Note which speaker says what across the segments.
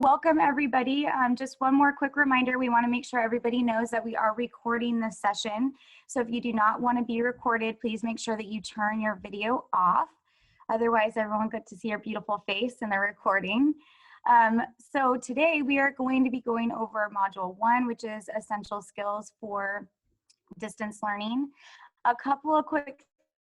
Speaker 1: Welcome everybody. Just one more quick reminder, we want to make sure everybody knows that we are recording this session. So if you do not want to be recorded, please make sure that you turn your video off. Otherwise, everyone gets to see your beautiful face in the recording. So today we are going to be going over Module 1, which is Essential Skills for Distance Learning. A couple of quick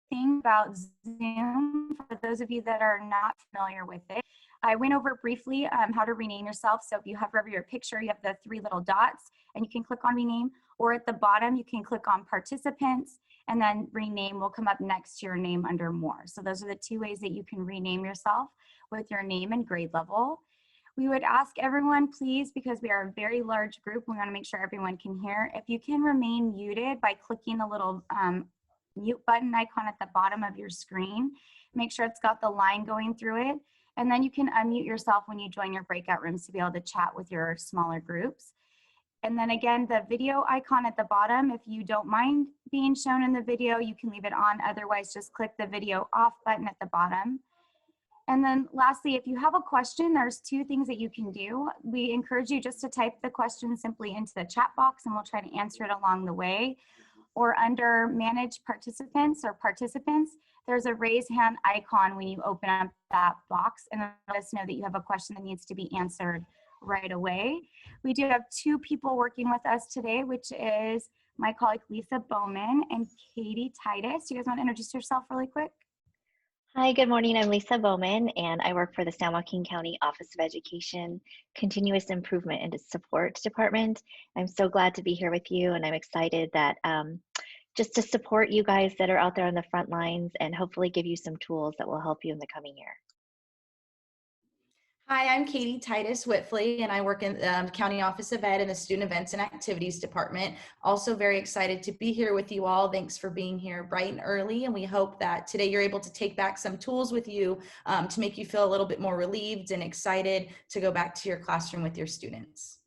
Speaker 1: things about Zoom for those of you that are not familiar with it. I went over briefly how to rename yourself. So if you hover over your picture, you have the 3 little dots and you can click on rename, or at the bottom, you can click on participants and then rename will come up next to your name under more. So those are the 2 ways that you can rename yourself with your name and grade level. We would ask everyone, please, because we are a very large group, we want to make sure everyone can hear. If you can remain muted by clicking the little mute button icon at the bottom of your screen, make sure it's got the line going through it. And then you can unmute yourself when you join your breakout rooms to be able to chat with your smaller groups. And then again, the video icon at the bottom, if you don't mind being shown in the video, you can leave it on. Otherwise, just click the video off button at the bottom. And then lastly, if you have a question, there's 2 things that you can do. We encourage you just to type the question simply into the chat box and we'll try to answer it along the way. Or under Manage Participants or Participants, there's a raise hand icon when you open up that box and let us know that you have a question that needs to be answered right away. We do have 2 people working with us today, which is my colleague Lisa Bowman and Katie Titus. You guys want to introduce yourself really quick?
Speaker 2: Hi, good morning. I'm Lisa Bowman, and I work for the San Joaquin County Office of Education Continuous Improvement and Support Department. I'm so glad to be here with you, and I'm excited that just to support you guys that are out there on the front lines and hopefully give you some tools that will help you in the coming year.
Speaker 3: Hi, I'm Katie Titus Whitfley, and I work in the County Office of Ed in the Student Events and Activities Department. Also very excited to be here with you all. Thanks for being here bright and early, and we hope that today you're able to take back some tools with you to make you feel a little bit more relieved and excited to go back to your classroom with your students.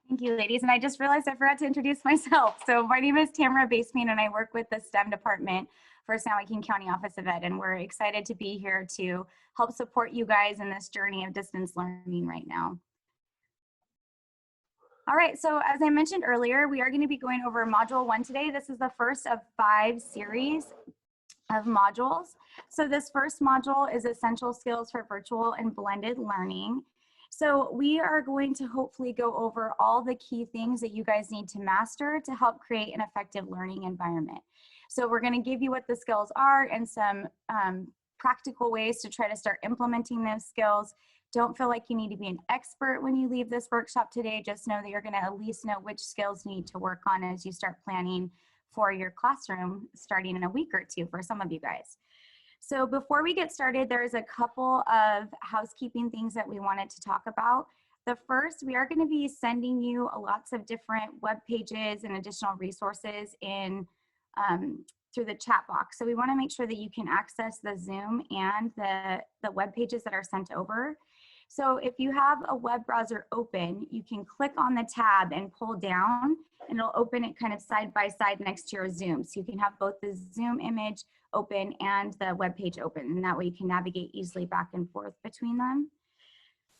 Speaker 1: Thank you, ladies. And I just realized I forgot to introduce myself. So my name is Tamara Baseman, and I work with the STEM department for San Joaquin County Office of Ed. And we're excited to be here to help support you guys in this journey of distance learning right now. All right, so as I mentioned earlier, we are going to be going over Module 1 today. This is the first of 5 series of modules. So this first module is Essential Skills for Virtual and Blended Learning. So we are going to hopefully go over all the key things that you guys need to master to help create an effective learning environment. So we're going to give you what the skills are and some practical ways to try to start implementing those skills. Don't feel like you need to be an expert when you leave this workshop today. Just know that you're going to at least know which skills you need to work on as you start planning for your classroom starting in a week or 2 for some of you guys. So before we get started, there's a couple of housekeeping things that we wanted to talk about. The first, we are going to be sending you lots of different web pages and additional resources in through the chat box. So we want to make sure that you can access the Zoom and the web pages that are sent over. So if you have a web browser open, you can click on the tab and pull down, and it'll open it kind of side by side next to your Zoom. So you can have both the Zoom image open and the web page open, and that way you can navigate easily back and forth between them.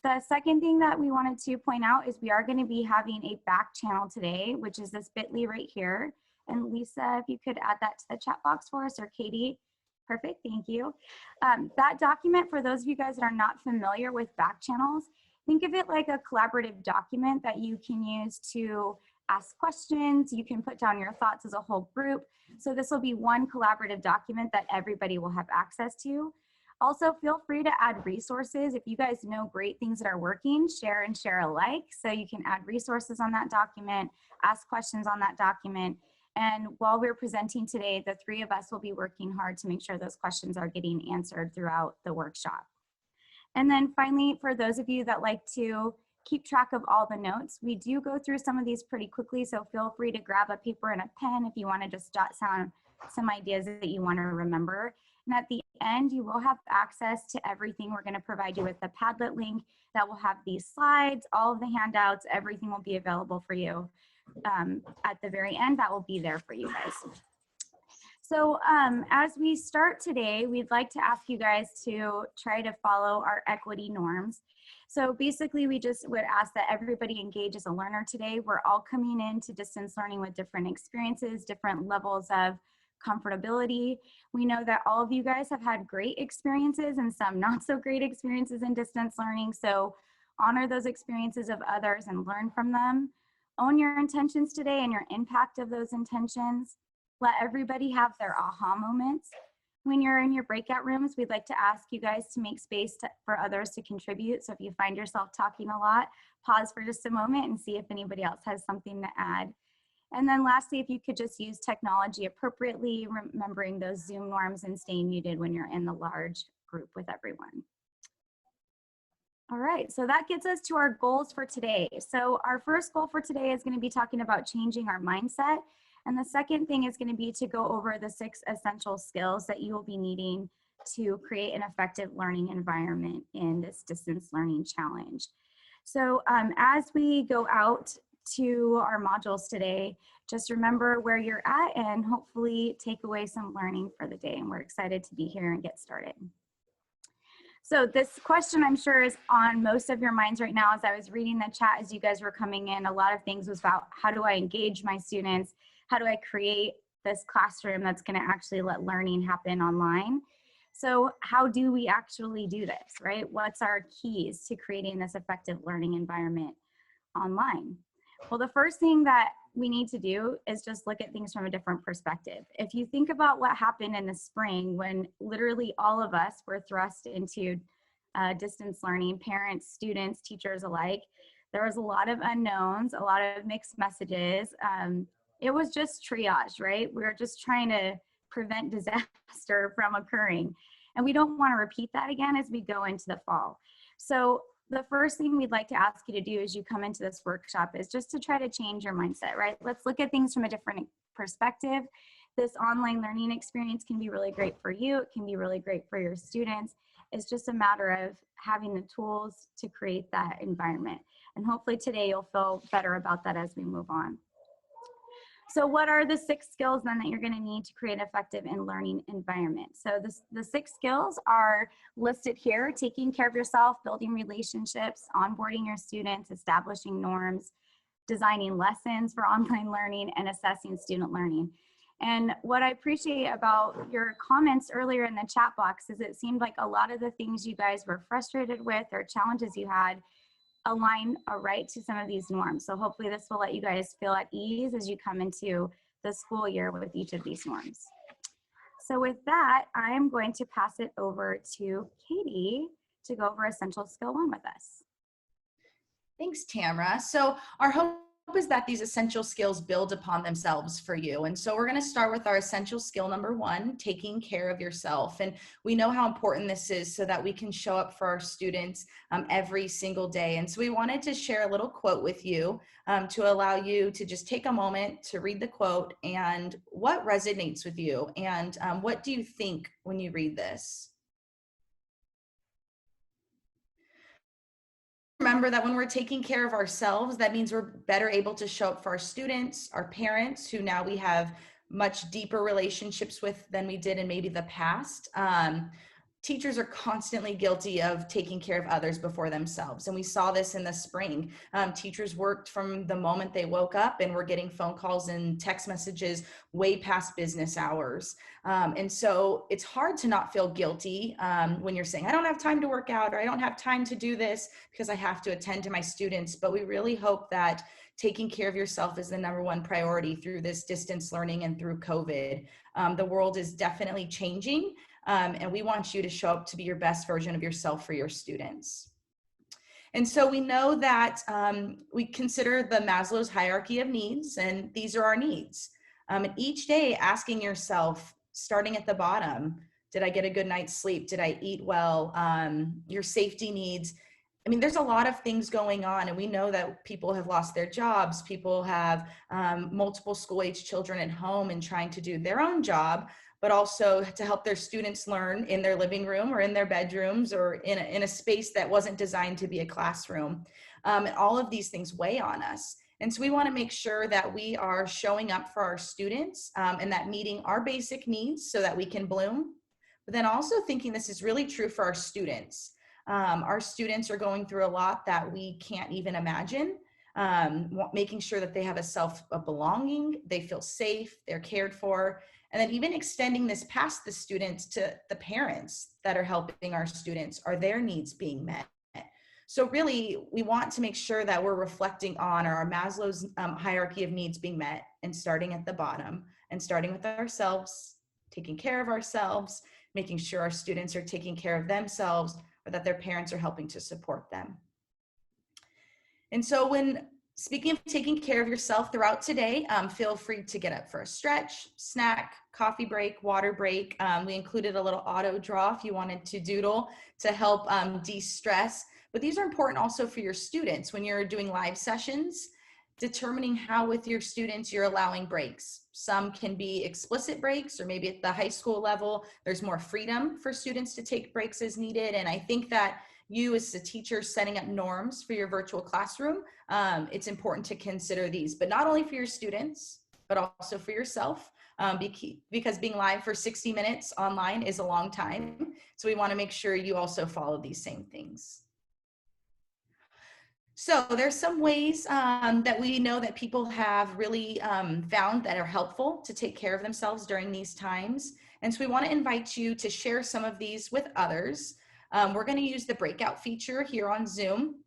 Speaker 1: The second thing that we wanted to point out is we are going to be having a back channel today, which is this bit.ly right here. And Lisa, if you could add that to the chat box for us, or Katie. Perfect, thank you. That document, for those of you guys that are not familiar with back channels, think of it like a collaborative document that you can use to ask questions. You can put down your thoughts as a whole group. So this will be one collaborative document that everybody will have access to. Also, feel free to add resources. If you guys know great things that are working, share and share alike. So you can add resources on that document, ask questions on that document. And while we're presenting today, the 3 of us will be working hard to make sure those questions are getting answered throughout the workshop. And then finally, for those of you that like to keep track of all the notes, we do go through some of these pretty quickly, so feel free to grab a paper and a pen if you want to just jot down some ideas that you want to remember. And at the end, you will have access to everything. We're going to provide you with a Padlet link that will have these slides, all of the handouts, everything will be available for you. At the very end, that will be there for you guys. So as we start today, we'd like to ask you guys to try to follow our equity norms. So basically, we just would ask that everybody engage as a learner today. We're all coming into distance learning with different experiences, different levels of comfortability. We know that all of you guys have had great experiences and some not so great experiences in distance learning. So honor those experiences of others and learn from them. Own your intentions today and your impact of those intentions. Let everybody have their aha moments. When you're in your breakout rooms, we'd like to ask you guys to make space for others to contribute. So if you find yourself talking a lot, pause for just a moment and see if anybody else has something to add. And then lastly, if you could just use technology appropriately, remembering those Zoom norms and staying muted when you're in the large group with everyone. All right, so that gets us to our goals for today. So our first goal for today is going to be talking about changing our mindset. And the second thing is going to be to go over the 6 essential skills that you will be needing to create an effective learning environment in this distance learning challenge. So as we go out to our modules today, just remember where you're at and hopefully take away some learning for the day. And we're excited to be here and get started. So this question I'm sure is on most of your minds right now. As I was reading the chat as you guys were coming in, a lot of things was about how do I engage my students? How do I create this classroom that's going to actually let learning happen online? So how do we actually do this, right? What's our keys to creating this effective learning environment online? Well, the first thing that we need to do is just look at things from a different perspective. If you think about what happened in the spring when literally all of us were thrust into distance learning, parents, students, teachers alike, there was a lot of unknowns, a lot of mixed messages. It was just triage, right? We were just trying to prevent disaster from occurring. And we don't want to repeat that again as we go into the fall. So the first thing we'd like to ask you to do as you come into this workshop is just to try to change your mindset, right? Let's look at things from a different perspective. This online learning experience can be really great for you. It can be really great for your students. It's just a matter of having the tools to create that environment. And hopefully today you'll feel better about that as we move on. So what are the 6 skills then that you're going to need to create an effective and learning environment? So the 6 skills are listed here: taking care of yourself, building relationships, onboarding your students, establishing norms, designing lessons for online learning, and assessing student learning. And what I appreciate about your comments earlier in the chat box is it seemed like a lot of the things you guys were frustrated with or challenges you had align right to some of these norms. So hopefully this will let you guys feel at ease as you come into the school year with each of these norms. So with that, I am going to pass it over to Katie to go over Essential Skill 1 with us.
Speaker 3: Thanks, Tamara. So our hope is that these essential skills build upon themselves for you. And so we're going to start with our essential skill number 1, taking care of yourself. And we know how important this is so that we can show up for our students every single day. And so we wanted to share a little quote with you to allow you to just take a moment to read the quote and what resonates with you and what do you think when you read this? Remember that when we're taking care of ourselves, that means we're better able to show up for our students, our parents, who now we have much deeper relationships with than we did in maybe the past. Teachers are constantly guilty of taking care of others before themselves. And we saw this in the spring. Teachers worked from the moment they woke up and were getting phone calls and text messages way past business hours. And so it's hard to not feel guilty when you're saying, I don't have time to work out, or I don't have time to do this because I have to attend to my students. But we really hope that taking care of yourself is the number 1 priority through this distance learning and through COVID. The world is definitely changing. And we want you to show up to be your best version of yourself for your students. And so we know that we consider the Maslow's hierarchy of needs, and these are our needs. And each day asking yourself, starting at the bottom, did I get a good night's sleep? Did I eat well? Your safety needs. I mean, there's a lot of things going on, and we know that people have lost their jobs. People have multiple school-age children at home and trying to do their own job, but also to help their students learn in their living room or in their bedrooms or in a space that wasn't designed to be a classroom. And all of these things weigh on us. And so we want to make sure that we are showing up for our students and that meeting our basic needs so that we can bloom. But then also thinking this is really true for our students. Our students are going through a lot that we can't even imagine. Making sure that they have a self of belonging, they feel safe, they're cared for, and then even extending this past the students to the parents that are helping our students. Are their needs being met? So really, we want to make sure that we're reflecting on our Maslow's hierarchy of needs being met and starting at the bottom and starting with ourselves, taking care of ourselves, making sure our students are taking care of themselves or that their parents are helping to support them. And so when speaking of taking care of yourself throughout today, feel free to get up for a stretch, snack, coffee break, water break. We included a little auto draw if you wanted to doodle to help de-stress. But these are important also for your students when you're doing live sessions, determining how with your students you're allowing breaks. Some can be explicit breaks, or maybe at the high school level, there's more freedom for students to take breaks as needed. And I think that you as a teacher setting up norms for your virtual classroom, it's important to consider these, but not only for your students, but also for yourself, because being live for 60 minutes online is a long time. So we want to make sure you also follow these same things. So there's some ways that we know that people have really found that are helpful to take care of themselves during these times. And so we want to invite you to share some of these with others. We're going to use the breakout feature here on Zoom.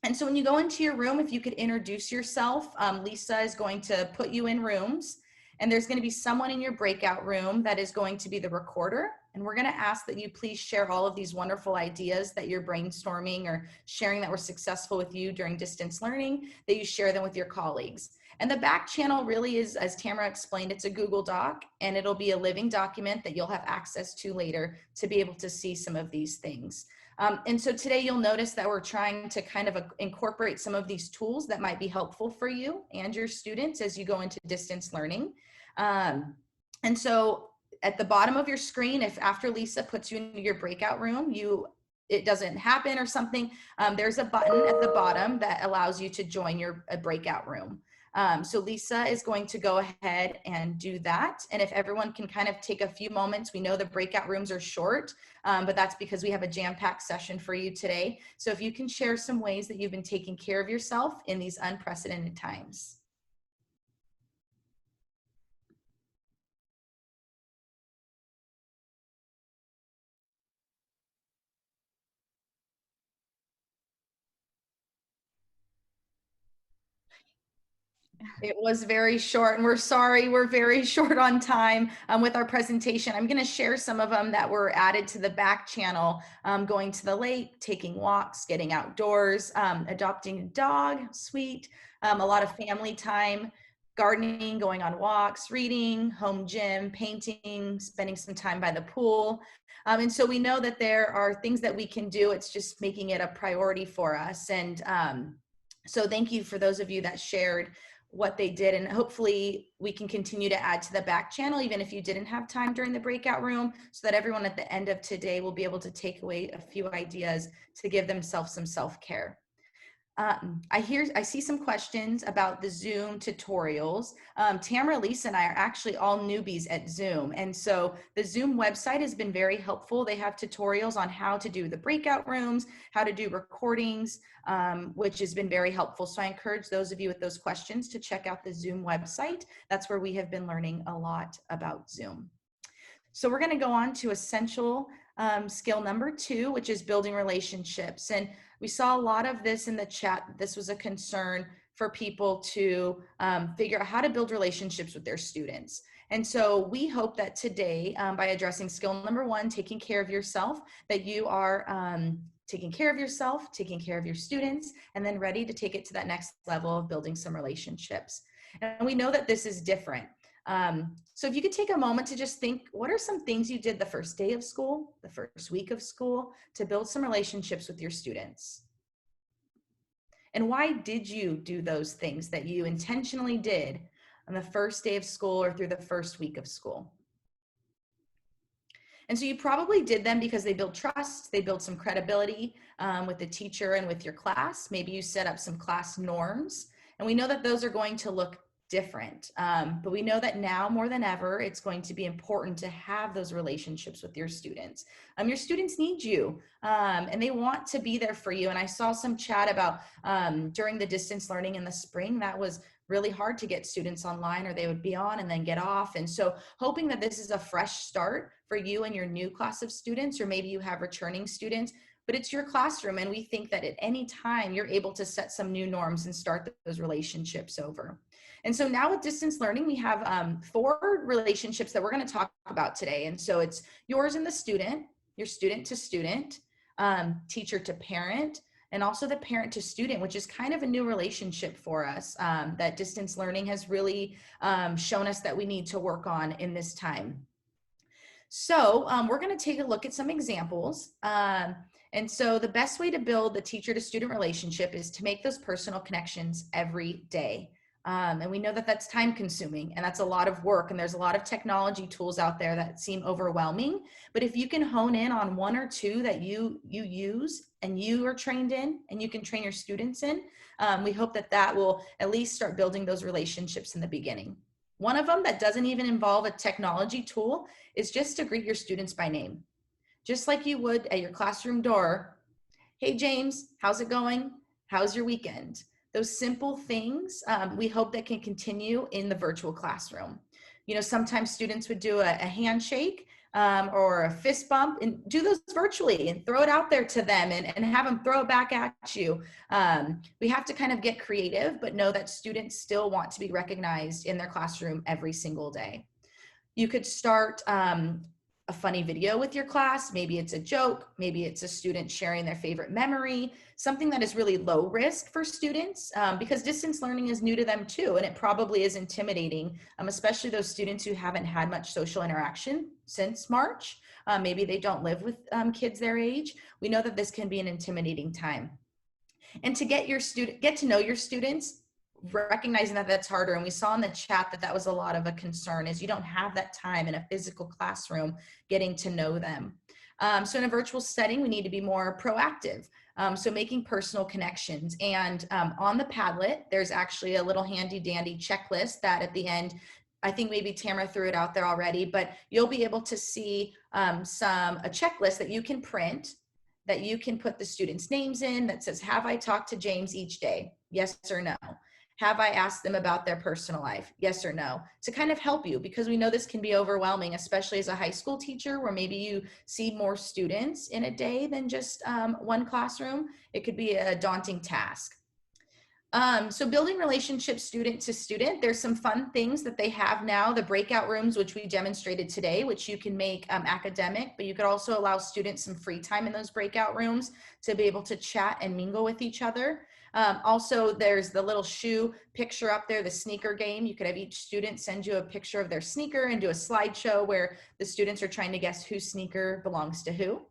Speaker 3: And so when you go into your room, if you could introduce yourself, Lisa is going to put you in rooms, and there's going to be someone in your breakout room that is going to be the recorder. And we're going to ask that you please share all of these wonderful ideas that you're brainstorming or sharing that were successful with you during distance learning, that you share them with your colleagues. And the back channel really is, as Tamara explained, it's a Google Doc, and it'll be a living document that you'll have access to later to be able to see some of these things. And so today you'll notice that we're trying to kind of incorporate some of these tools that might be helpful for you and your students as you go into distance learning. And so at the bottom of your screen, if after Lisa puts you into your breakout room, it doesn't happen or something, there's a button at the bottom that allows you to join your breakout room. So Lisa is going to go ahead and do that. And if everyone can kind of take a few moments, we know the breakout rooms are short, but that's because we have a jam-packed session for you today. So if you can share some ways that you've been taking care of yourself in these unprecedented times. It was very short, and we're sorry, we're very short on time with our presentation. I'm going to share some of them that were added to the back channel, going to the lake, taking walks, getting outdoors, adopting a dog, sweet, a lot of family time, gardening, going on walks, reading, home gym, painting, spending some time by the pool. And so we know that there are things that we can do. It's just making it a priority for us. And so thank you for those of you that shared what they did, and hopefully we can continue to add to the back channel even if you didn't have time during the breakout room, so that everyone at the end of today will be able to take away a few ideas to give themselves some self-care. I see some questions about the Zoom tutorials. Tamara, Lisa, and I are actually all newbies at Zoom. And so the Zoom website has been very helpful. They have tutorials on how to do the breakout rooms, how to do recordings, which has been very helpful. So I encourage those of you with those questions to check out the Zoom website. That's where we have been learning a lot about Zoom. So we're going to go on to essential skill number 2, which is building relationships. And we saw a lot of this in the chat. This was a concern for people to figure out how to build relationships with their students. And so we hope that today, by addressing skill number 1, taking care of yourself, that you are taking care of yourself, taking care of your students, and then ready to take it to that next level of building some relationships. And we know that this is different. So if you could take a moment to just think, what are some things you did the first day of school, the first week of school, to build some relationships with your students? And why did you do those things that you intentionally did on the first day of school or through the first week of school? And so you probably did them because they build trust, they build some credibility with the teacher and with your class. Maybe you set up some class norms. And we know that those are going to look different. But we know that now more than ever, it's going to be important to have those relationships with your students. Your students need you, and they want to be there for you. And I saw some chat about during the distance learning in the spring, that was really hard to get students online, or they would be on and then get off. And so hoping that this is a fresh start for you and your new class of students, or maybe you have returning students, but it's your classroom. And we think that at any time you're able to set some new norms and start those relationships over. And so now with distance learning, we have 4 relationships that we're going to talk about today. And so it's yours and the student, your student to student, teacher to parent, and also the parent to student, which is kind of a new relationship for us that distance learning has really shown us that we need to work on in this time. So we're going to take a look at some examples. And so the best way to build the teacher to student relationship is to make those personal connections every day. And we know that that's time consuming and that's a lot of work, and there's a lot of technology tools out there that seem overwhelming. But if you can hone in on 1 or 2 that you use and you are trained in and you can train your students in, we hope that that will at least start building those relationships in the beginning. One of them that doesn't even involve a technology tool is just to greet your students by name. Just like you would at your classroom door. Hey, James, how's it going? How's your weekend? Those simple things, we hope that can continue in the virtual classroom. You know, sometimes students would do a handshake or a fist bump, and do those virtually and throw it out there to them and have them throw it back at you. We have to kind of get creative, but know that students still want to be recognized in their classroom every single day. You could start a funny video with your class. Maybe it's a joke, maybe it's a student sharing their favorite memory, something that is really low risk for students because distance learning is new to them too, and it probably is intimidating, especially those students who haven't had much social interaction since March. Maybe they don't live with kids their age. We know that this can be an intimidating time. And to get to know your students, recognizing that that's harder. And we saw in the chat that that was a lot of a concern, is you don't have that time in a physical classroom getting to know them. So in a virtual setting, we need to be more proactive. So making personal connections, and on the Padlet, there's actually a little handy dandy checklist that at the end, I think maybe Tamara threw it out there already, but you'll be able to see a checklist that you can print, that you can put the students' names in, that says, have I talked to James each day? Yes or no? Have I asked them about their personal life? Yes or no? To kind of help you, because we know this can be overwhelming, especially as a high school teacher, where maybe you see more students in a day than just one classroom. It could be a daunting task. So building relationships student to student, there's some fun things that they have now, the breakout rooms, which we demonstrated today, which you can make academic, but you could also allow students some free time in those breakout rooms to be able to chat and mingle with each other. Also, there's the little shoe picture up there, the sneaker game. You could have each student send you a picture of their sneaker and do a slideshow where the students are trying to guess whose sneaker belongs to who.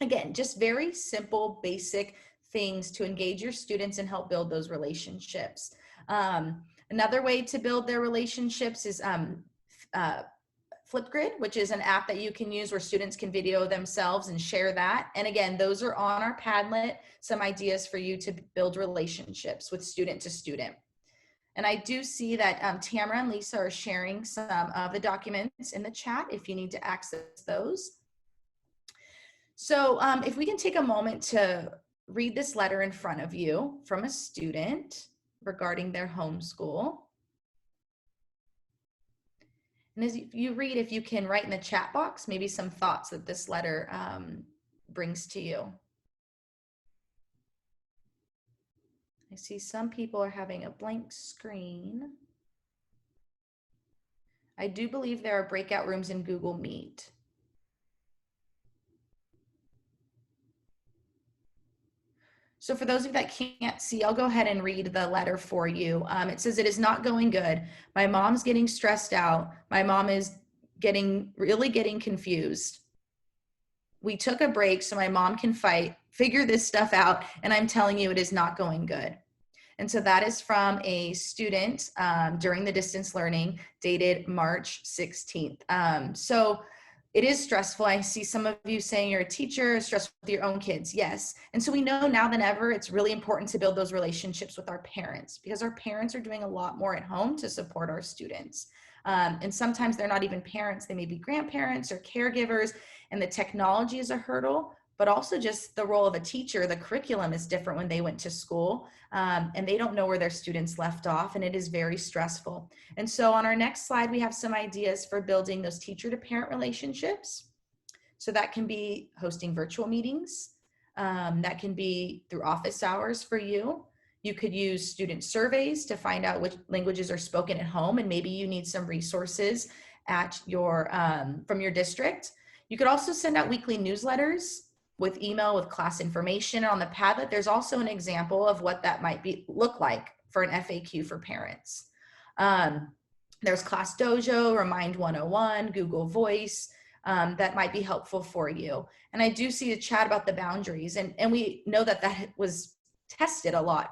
Speaker 3: Again, just very simple, basic things to engage your students and help build those relationships. Another way to build their relationships is Flipgrid, which is an app that you can use where students can video themselves and share that. And again, those are on our Padlet, some ideas for you to build relationships with student to student. And I do see that Tamara and Lisa are sharing some of the documents in the chat if you need to access those. So if we can take a moment to read this letter in front of you from a student regarding their homeschool. And as you read, if you can write in the chat box, maybe some thoughts that this letter brings to you. I see some people are having a blank screen. I do believe there are breakout rooms in Google Meet. So for those of you that can't see, I'll go ahead and read the letter for you. It says, it is not going good. My mom's getting stressed out. My mom is really getting confused. We took a break so my mom can figure this stuff out. And I'm telling you, it is not going good. And so that is from a student during the distance learning dated March 16th. So It is stressful. I see some of you saying you're a teacher, stressful with your own kids. Yes. And so we know now than ever, it's really important to build those relationships with our parents, because our parents are doing a lot more at home to support our students. And sometimes they're not even parents. They may be grandparents or caregivers, and the technology is a hurdle, but also just the role of a teacher. The curriculum is different when they went to school, and they don't know where their students left off, and it is very stressful. And so on our next slide, we have some ideas for building those teacher to parent relationships. So that can be hosting virtual meetings. That can be through office hours for you. You could use student surveys to find out which languages are spoken at home, and maybe you need some resources at your from your district. You could also send out weekly newsletters with email with class information. On the Padlet, there's also an example of what that might look like for an FAQ for parents. There's Class Dojo, Remind 101, Google Voice, that might be helpful for you. And I do see a chat about the boundaries, and we know that that was tested a lot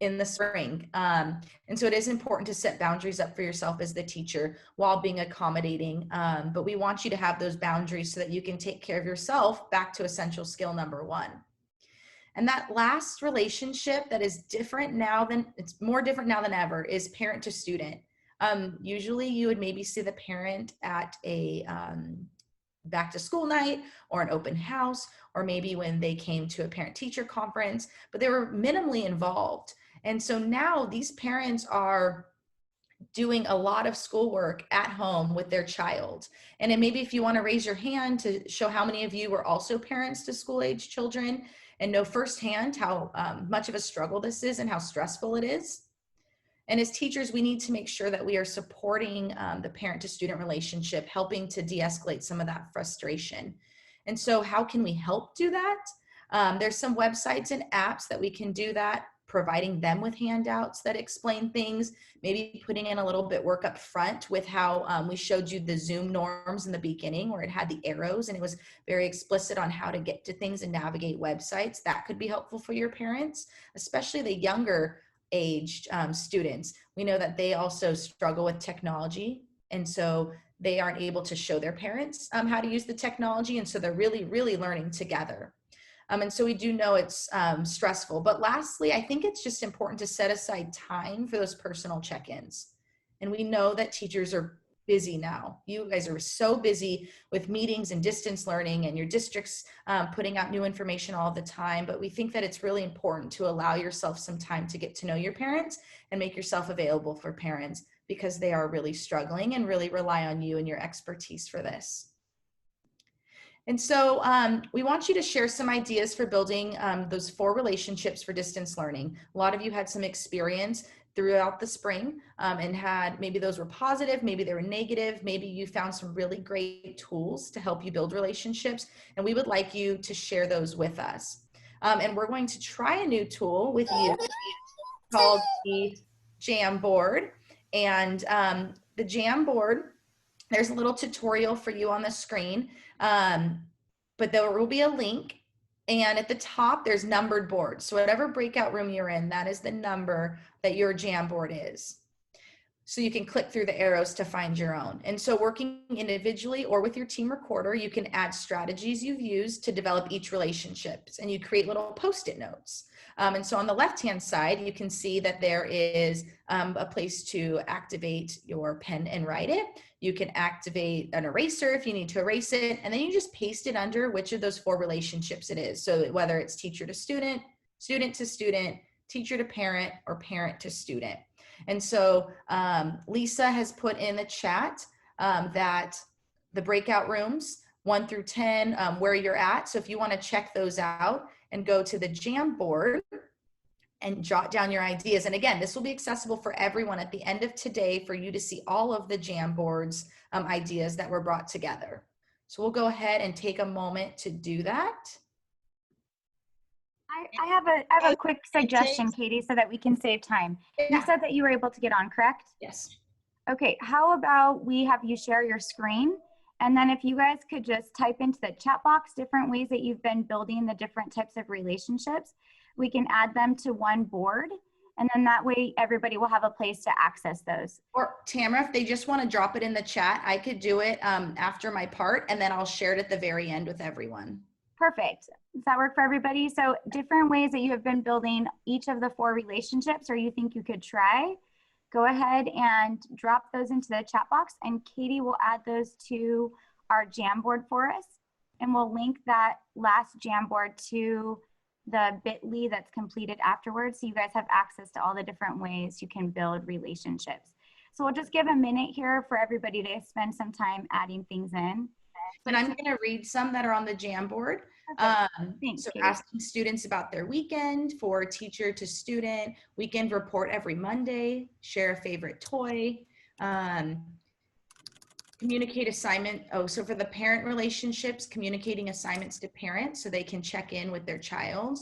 Speaker 3: in the spring. And so it is important to set boundaries up for yourself as the teacher while being accommodating. But we want you to have those boundaries so that you can take care of yourself, back to essential skill number 1. And that last relationship that is different now than, it's more different now than ever, is parent to student. Usually you would maybe see the parent at a back to school night or an open house, or maybe when they came to a parent teacher conference, but they were minimally involved. And so now these parents are doing a lot of schoolwork at home with their child. And then maybe if you want to raise your hand to show how many of you were also parents to school age children and know firsthand how much of a struggle this is and how stressful it is. And as teachers, we need to make sure that we are supporting the parent to student relationship, helping to de-escalate some of that frustration. And so how can we help do that? There's some websites and apps that we can do that, providing them with handouts that explain things, maybe putting in a little bit work up front with how we showed you the Zoom norms in the beginning, where it had the arrows and it was very explicit on how to get to things and navigate websites. That could be helpful for your parents, especially the younger aged students. We know that they also struggle with technology, and so they aren't able to show their parents how to use the technology, and so they're really, really learning together. And so we do know it's stressful. But lastly, I think it's just important to set aside time for those personal check-ins. And we know that teachers are busy now. You guys are so busy with meetings and distance learning, and your district's putting out new information all the time. But we think that it's really important to allow yourself some time to get to know your parents and make yourself available for parents, because they are really struggling and really rely on you and your expertise for this. And so we want you to share some ideas for building those 4 relationships for distance learning. A lot of you had some experience throughout the spring and had, maybe those were positive, maybe they were negative, maybe you found some really great tools to help you build relationships, and we would like you to share those with us. And we're going to try a new tool with you called the Jamboard. And the Jamboard, there's a little tutorial for you on the screen, but there will be a link, and at the top there's numbered boards. So whatever breakout room you're in, that is the number that your Jamboard is. So you can click through the arrows to find your own. And so working individually or with your team recorder, you can add strategies you've used to develop each relationship, and you create little Post-it notes. And so on the left-hand side, you can see that there is a place to activate your pen and write it. You can activate an eraser if you need to erase it, and then you just paste it under which of those 4 relationships it is. So whether it's teacher to student, student to student, teacher to parent, or parent to student. And so Lisa has put in the chat that the breakout rooms 1 through 10, where you're at. So if you want to check those out and go to the Jamboard and jot down your ideas. And again, this will be accessible for everyone at the end of today for you to see all of the Jamboard's ideas that were brought together. So we'll go ahead and take a moment to do that.
Speaker 1: I have a quick suggestion, Katie, so that we can save time. You said that you were able to get on, correct?
Speaker 3: Yes.
Speaker 1: Okay, how about we have you share your screen, and then if you guys could just type into the chat box different ways that you've been building the different types of relationships, we can add them to one board, And then that way everybody will have a place to access those.
Speaker 3: Or Tamara, if they just want to drop it in the chat, I could do it after my part, and then I'll share it at the very end with everyone.
Speaker 1: Perfect. Does that work for everybody? So different ways that you have been building each of the 4 relationships or you think you could try, go ahead and drop those into the chat box, and Katie will add those to our Jamboard for us. And we'll link that last Jamboard to the bit.ly that's completed afterwards, so you guys have access to all the different ways you can build relationships. So we'll just give a minute here for everybody to spend some time adding things in.
Speaker 3: And I'm going to read some that are on the Jamboard.
Speaker 1: Thanks,
Speaker 3: So
Speaker 1: Katie.
Speaker 3: asking students about their weekend, for teacher to student, weekend report every Monday, share a favorite toy, communicate assignment. Oh, so for the parent relationships, communicating assignments to parents so they can check in with their child.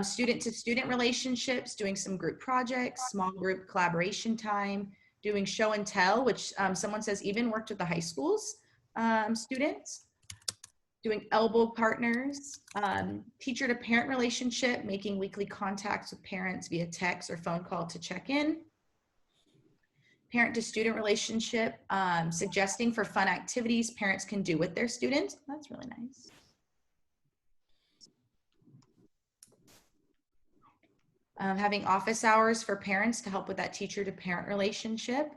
Speaker 3: Student to student relationships, doing some group projects, small group collaboration time, doing show and tell, which someone says even worked with the high schools students, doing elbow partners, teacher to parent relationship, making weekly contacts with parents via text or phone call to check in, parent to student relationship, suggesting for fun activities parents can do with their students. That's really nice. Having office hours for parents to help with that teacher to parent relationship.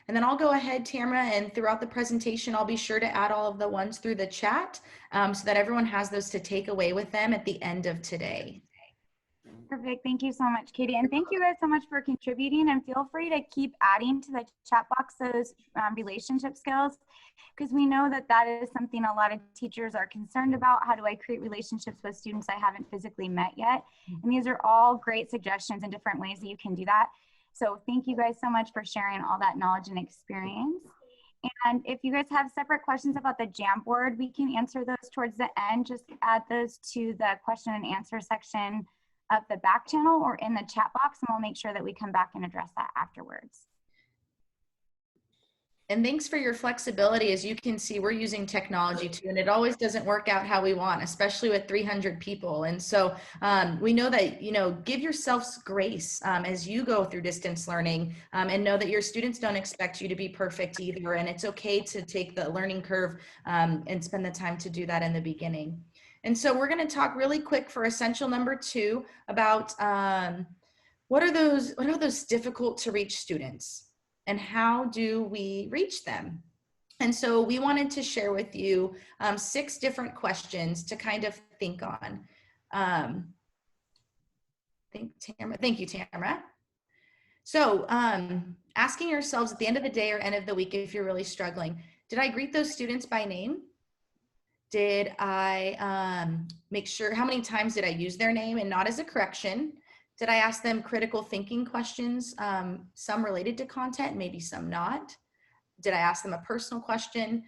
Speaker 3: And then I'll go ahead, Tamara, and throughout the presentation, I'll be sure to add all of the ones through the chat so that everyone has those to take away with them at the end of today.
Speaker 1: Perfect. Thank you so much, Katie. And thank you guys so much for contributing, and feel free to keep adding to the chat box those relationship skills, because we know that that is something a lot of teachers are concerned about. How do I create relationships with students I haven't physically met yet? And these are all great suggestions and different ways that you can do that. So thank you guys so much for sharing all that knowledge and experience. And if you guys have separate questions about the Jamboard, we can answer those towards the end. Just add those to the question and answer section of the back channel or in the chat box, and we'll make sure that we come back and address that afterwards.
Speaker 3: And thanks for your flexibility. As you can see, we're using technology too, and it always doesn't work out how we want, especially with 300 people. And so we know that, give yourselves grace as you go through distance learning, and know that your students don't expect you to be perfect either. And it's okay to take the learning curve and spend the time to do that in the beginning. And so we're going to talk really quick for essential number 2 about what are those difficult to reach students? And how do we reach them? And so we wanted to share with you 6 different questions to kind of think on. Thank you, Tamara. So asking yourselves at the end of the day or end of the week, if you're really struggling, did I greet those students by name? Did I make sure, how many times did I use their name and not as a correction? Did I ask them critical thinking questions, some related to content, maybe some not? Did I ask them a personal question?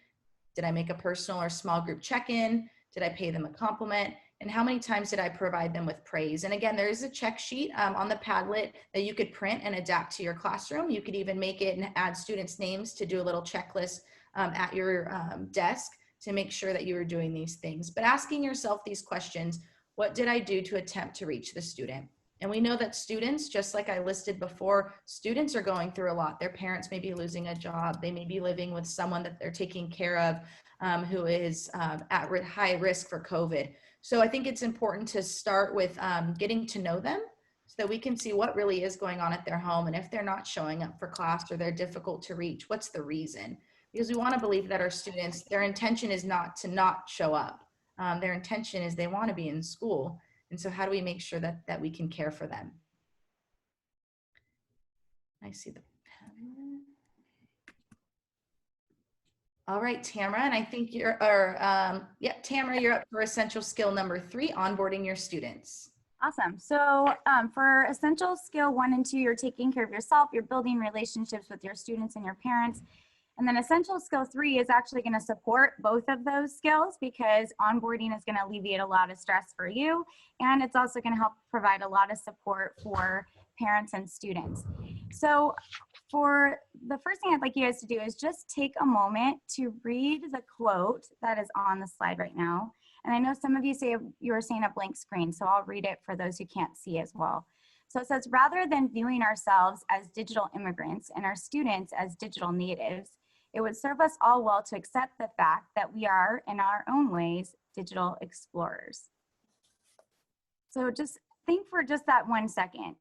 Speaker 3: Did I make a personal or small group check-in? Did I pay them a compliment? And how many times did I provide them with praise? And again, there is a check sheet on the Padlet that you could print and adapt to your classroom. You could even make it and add students' names to do a little checklist at your desk to make sure that you were doing these things. But asking yourself these questions, what did I do to attempt to reach the student? And we know that students, just like I listed before, students are going through a lot. Their parents may be losing a job. They may be living with someone that they're taking care of who is at high risk for COVID. So I think it's important to start with getting to know them so that we can see what really is going on at their home. And if they're not showing up for class or they're difficult to reach, what's the reason? Because we want to believe that our students, their intention is not to not show up. Their intention is they want to be in school. And so how do we make sure that we can care for them? I see the pen. All right, Tamara, and I think Tamara, you're up for essential skill number 3, onboarding your students.
Speaker 1: Awesome. So for essential skill 1 and 2, you're taking care of yourself, you're building relationships with your students and your parents. And then essential skill 3 is actually going to support both of those skills, because onboarding is going to alleviate a lot of stress for you. And it's also going to help provide a lot of support for parents and students. So for the first thing I'd like you guys to do is just take a moment to read the quote that is on the slide right now. And I know some of you say you were saying a blank screen, so I'll read it for those who can't see as well. So it says, rather than viewing ourselves as digital immigrants and our students as digital natives, it would serve us all well to accept the fact that we are, in our own ways, digital explorers. So just think for just that 1 second.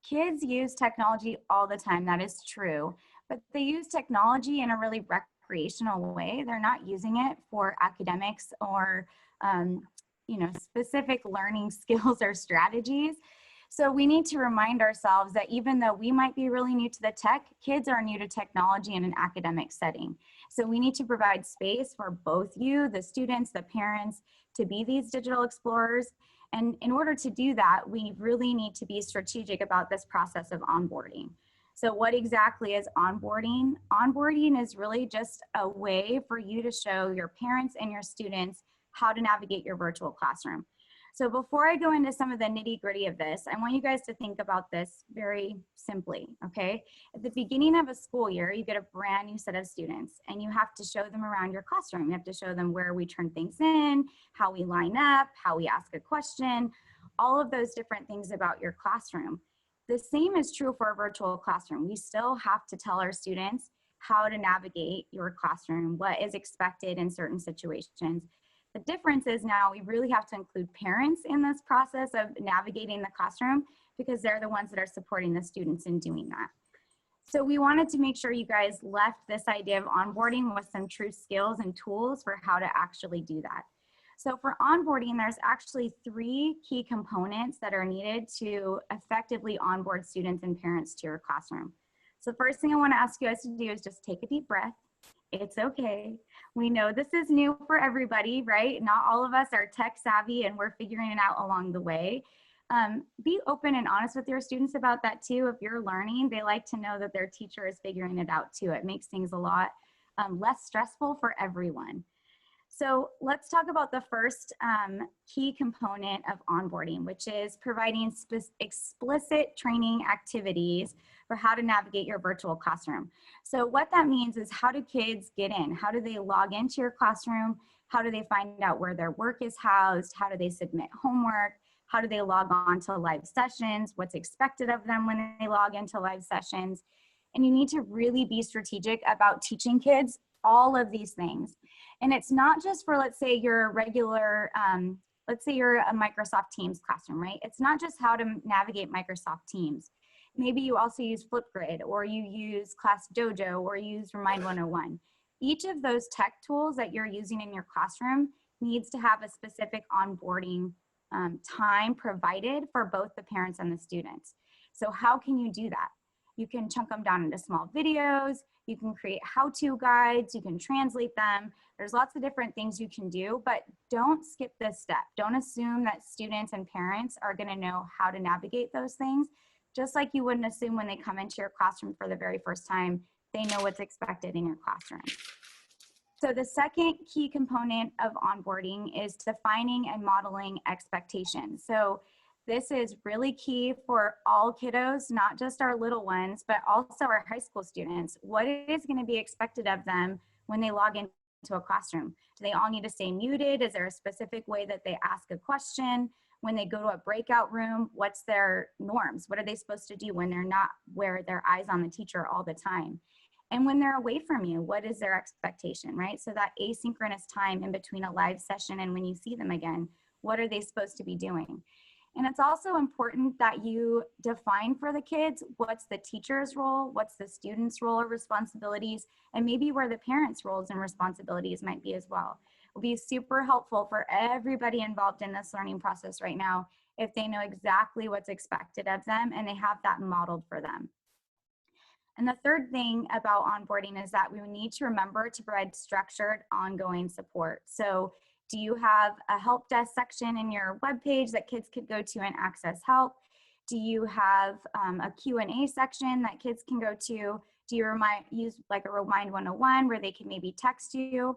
Speaker 1: Kids use technology all the time, that is true, but they use technology in a really recreational way. They're not using it for academics or specific learning skills or strategies. So we need to remind ourselves that even though we might be really new to the tech, kids are new to technology in an academic setting. So we need to provide space for both you, the students, the parents, to be these digital explorers. And in order to do that, we really need to be strategic about this process of onboarding. So what exactly is onboarding? Onboarding is really just a way for you to show your parents and your students how to navigate your virtual classroom. So before I go into some of the nitty-gritty of this, I want you guys to think about this very simply, okay? At the beginning of a school year, you get a brand new set of students and you have to show them around your classroom. You have to show them where we turn things in, how we line up, how we ask a question, all of those different things about your classroom. The same is true for a virtual classroom. We still have to tell our students how to navigate your classroom, what is expected in certain situations. The difference is now we really have to include parents in this process of navigating the classroom because they're the ones that are supporting the students in doing that. So we wanted to make sure you guys left this idea of onboarding with some true skills and tools for how to actually do that. So for onboarding, there's actually 3 key components that are needed to effectively onboard students and parents to your classroom. So the first thing I want to ask you guys to do is just take a deep breath. It's okay. We know this is new for everybody, right? Not all of us are tech savvy and we're figuring it out along the way. Be open and honest with your students about that too. If you're learning, they like to know that their teacher is figuring it out too. It makes things a lot less stressful for everyone. So let's talk about the first key component of onboarding, which is providing explicit training activities for how to navigate your virtual classroom. So what that means is, how do kids get in? How do they log into your classroom? How do they find out where their work is housed? How do they submit homework? How do they log on to live sessions? What's expected of them when they log into live sessions? And you need to really be strategic about teaching kids all of these things. And it's not just for, let's say, your regular, let's say you're a Microsoft Teams classroom, right? It's not just how to navigate Microsoft Teams. Maybe you also use Flipgrid, or you use Class Dojo, or you use Remind 101. Each of those tech tools that you're using in your classroom needs to have a specific onboarding time provided for both the parents and the students. So how can you do that? You can chunk them down into small videos, you can create how-to guides, you can translate them. There's lots of different things you can do, but don't skip this step. Don't assume that students and parents are gonna know how to navigate those things, just like you wouldn't assume when they come into your classroom for the very first time, they know what's expected in your classroom. So the second key component of onboarding is defining and modeling expectations. So this is really key for all kiddos, not just our little ones, but also our high school students. What is going to be expected of them when they log into a classroom? Do they all need to stay muted? Is there a specific way that they ask a question? When they go to a breakout room, what's their norms? What are they supposed to do when they're not where their eyes on the teacher all the time? And when they're away from you, what is their expectation, right? So that asynchronous time in between a live session and when you see them again, what are they supposed to be doing? And it's also important that you define for the kids what's the teacher's role, what's the student's role or responsibilities, and maybe where the parents' roles and responsibilities might be as well. It will be super helpful for everybody involved in this learning process right now if they know exactly what's expected of them and they have that modeled for them. And the third thing about onboarding is that we need to remember to provide structured ongoing support. So do you have a help desk section in your webpage that kids could go to and access help? Do you have a Q&A section that kids can go to? Do you use like a Remind 101 where they can maybe text you?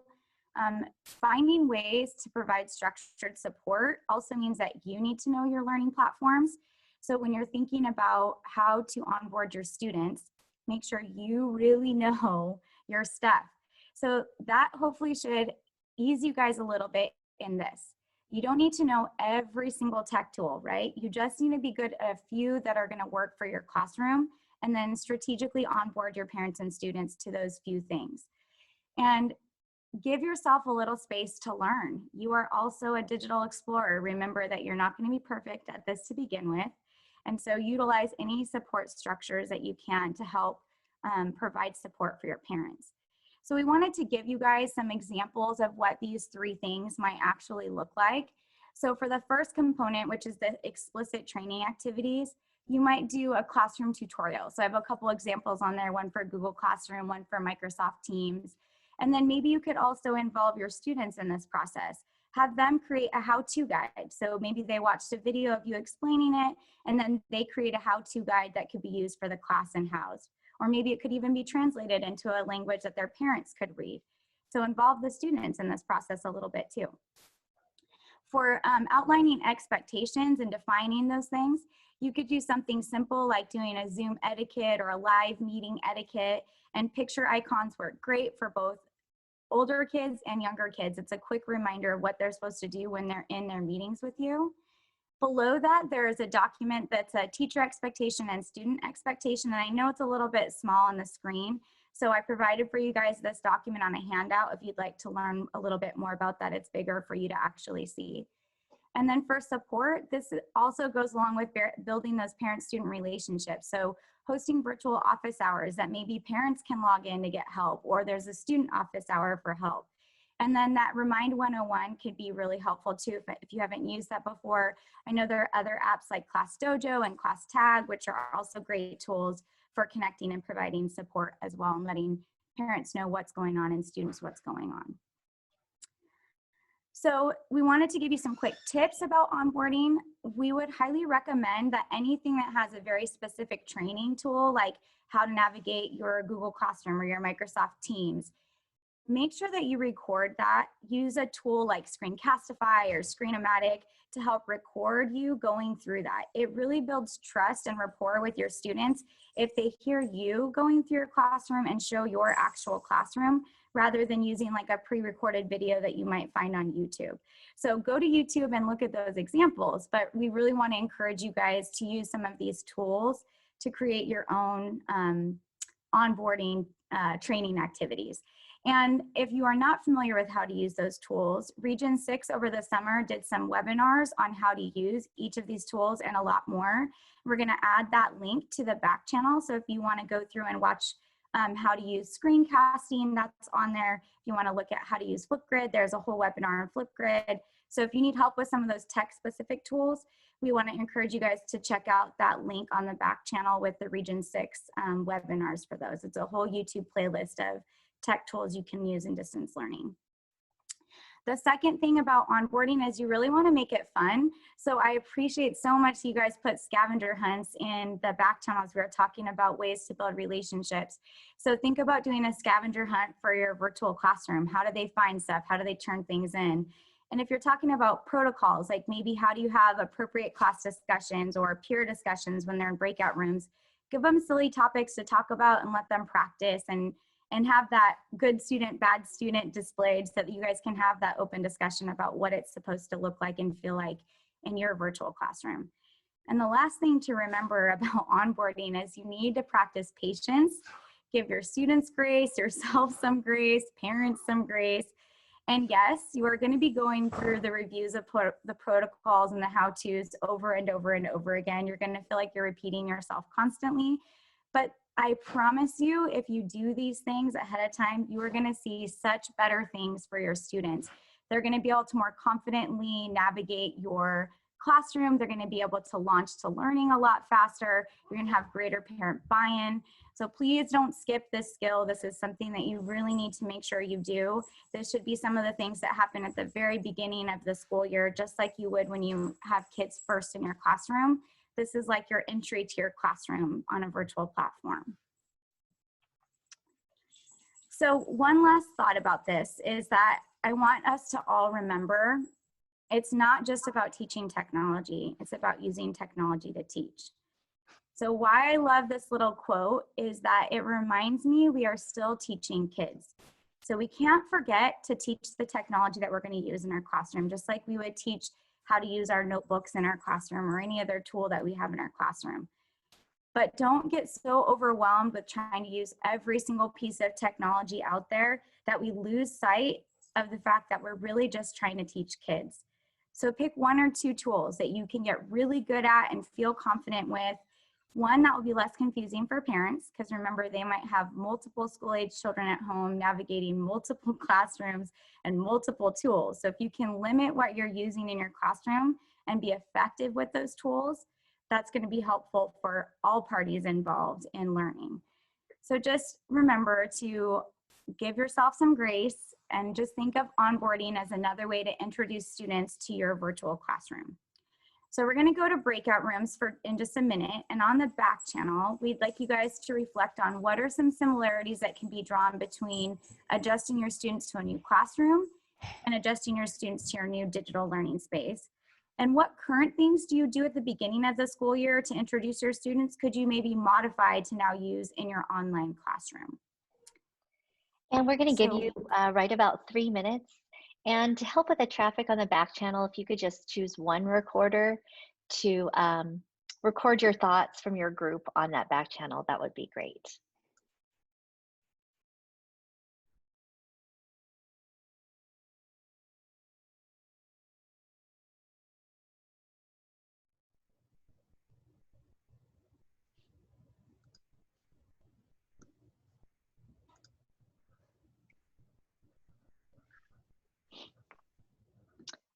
Speaker 1: Finding ways to provide structured support also means that you need to know your learning platforms. So when you're thinking about how to onboard your students, make sure you really know your stuff. So that hopefully should ease you guys a little bit in this. You don't need to know every single tech tool, right? You just need to be good at a few that are going to work for your classroom, and then strategically onboard your parents and students to those few things. And give yourself a little space to learn. You are also a digital explorer. Remember that you're not going to be perfect at this to begin with. And so utilize any support structures that you can to help provide support for your parents. So we wanted to give you guys some examples of what these three things might actually look like. So for the first component, which is the explicit training activities, you might do a classroom tutorial. So I have a couple examples on there, one for Google Classroom, one for Microsoft Teams. And then maybe you could also involve your students in this process. Have them create a how-to guide. So maybe they watched a video of you explaining it, and then they create a how-to guide that could be used for the class and housed. Or maybe it could even be translated into a language that their parents could read. So involve the students in this process a little bit too. For outlining expectations and defining those things, you could do something simple like doing a Zoom etiquette or a live meeting etiquette, and picture icons work great for both older kids and younger kids. It's a quick reminder of what they're supposed to do when they're in their meetings with you. Below that, there is a document that's a teacher expectation and student expectation. And I know it's a little bit small on the screen, so I provided for you guys this document on a handout. If you'd like to learn a little bit more about that, it's bigger for you to actually see. And then for support, this also goes along with building those parent-student relationships. So hosting virtual office hours that maybe parents can log in to get help, or there's a student office hour for help. And then that Remind 101 could be really helpful too if you haven't used that before. I know there are other apps like Class Dojo and Class Tag, which are also great tools for connecting and providing support as well, and letting parents know what's going on and students what's going on. So we wanted to give you some quick tips about onboarding. We would highly recommend that anything that has a very specific training tool, like how to navigate your Google Classroom or your Microsoft Teams, make sure that you record that. Use a tool like Screencastify or Screenomatic to help record you going through that. It really builds trust and rapport with your students if they hear you going through your classroom and show your actual classroom, rather than using like a pre-recorded video that you might find on YouTube. So go to YouTube and look at those examples, but we really want to encourage you guys to use some of these tools to create your own onboarding training activities. And if you are not familiar with how to use those tools, Region 6 over the summer did some webinars on how to use each of these tools and a lot more. We're going to add that link to the back channel. So if you want to go through and watch how to use screencasting, that's on there. If you want to look at how to use Flipgrid, there's a whole webinar on Flipgrid. So if you need help with some of those tech-specific tools, we want to encourage you guys to check out that link on the back channel with the Region 6 webinars for those. It's a whole YouTube playlist of tech tools you can use in distance learning. The second thing about onboarding is you really want to make it fun. So I appreciate so much you guys put scavenger hunts in the back channels. We were talking about ways to build relationships. So think about doing a scavenger hunt for your virtual classroom. How do they find stuff? How do they turn things in? And if you're talking about protocols, like maybe how do you have appropriate class discussions or peer discussions when they're in breakout rooms, give them silly topics to talk about and let them practice and have that good student, bad student displayed so that you guys can have that open discussion about what it's supposed to look like and feel like in your virtual classroom. And the last thing to remember about onboarding is you need to practice patience. Give your students grace, yourself some grace, parents some grace. And yes, you are going to be going through the reviews of the protocols and the how-tos over and over and over again. You're going to feel like you're repeating yourself constantly. But I promise you, if you do these things ahead of time, you are going to see such better things for your students. They're going to be able to more confidently navigate your classroom. They're going to be able to launch to learning a lot faster. You're going to have greater parent buy-in. So please don't skip this skill. This is something that you really need to make sure you do. This should be some of the things that happen at the very beginning of the school year, just like you would when you have kids first in your classroom. This is like your entry to your classroom on a virtual platform. So one last thought about this is that I want us to all remember it's not just about teaching technology, it's about using technology to teach. So why I love this little quote is that it reminds me we are still teaching kids. So we can't forget to teach the technology that we're going to use in our classroom, just like we would teach how to use our notebooks in our classroom or any other tool that we have in our classroom. But don't get so overwhelmed with trying to use every single piece of technology out there that we lose sight of the fact that we're really just trying to teach kids. So pick one or two tools that you can get really good at and feel confident with. One that will be less confusing for parents, because remember, they might have multiple school-age children at home navigating multiple classrooms and multiple tools. So if you can limit what you're using in your classroom and be effective with those tools, that's going to be helpful for all parties involved in learning. So just remember to give yourself some grace and just think of onboarding as another way to introduce students to your virtual classroom. So we're going to go to breakout rooms in just a minute, and on the back channel, we'd like you guys to reflect on what are some similarities that can be drawn between adjusting your students to a new classroom and adjusting your students to your new digital learning space. And what current things do you do at the beginning of the school year to introduce your students could you maybe modify to now use in your online classroom?
Speaker 2: And we're going to give you right about 3 minutes. And to help with the traffic on the back channel, if you could just choose one recorder to record your thoughts from your group on that back channel, that would be great.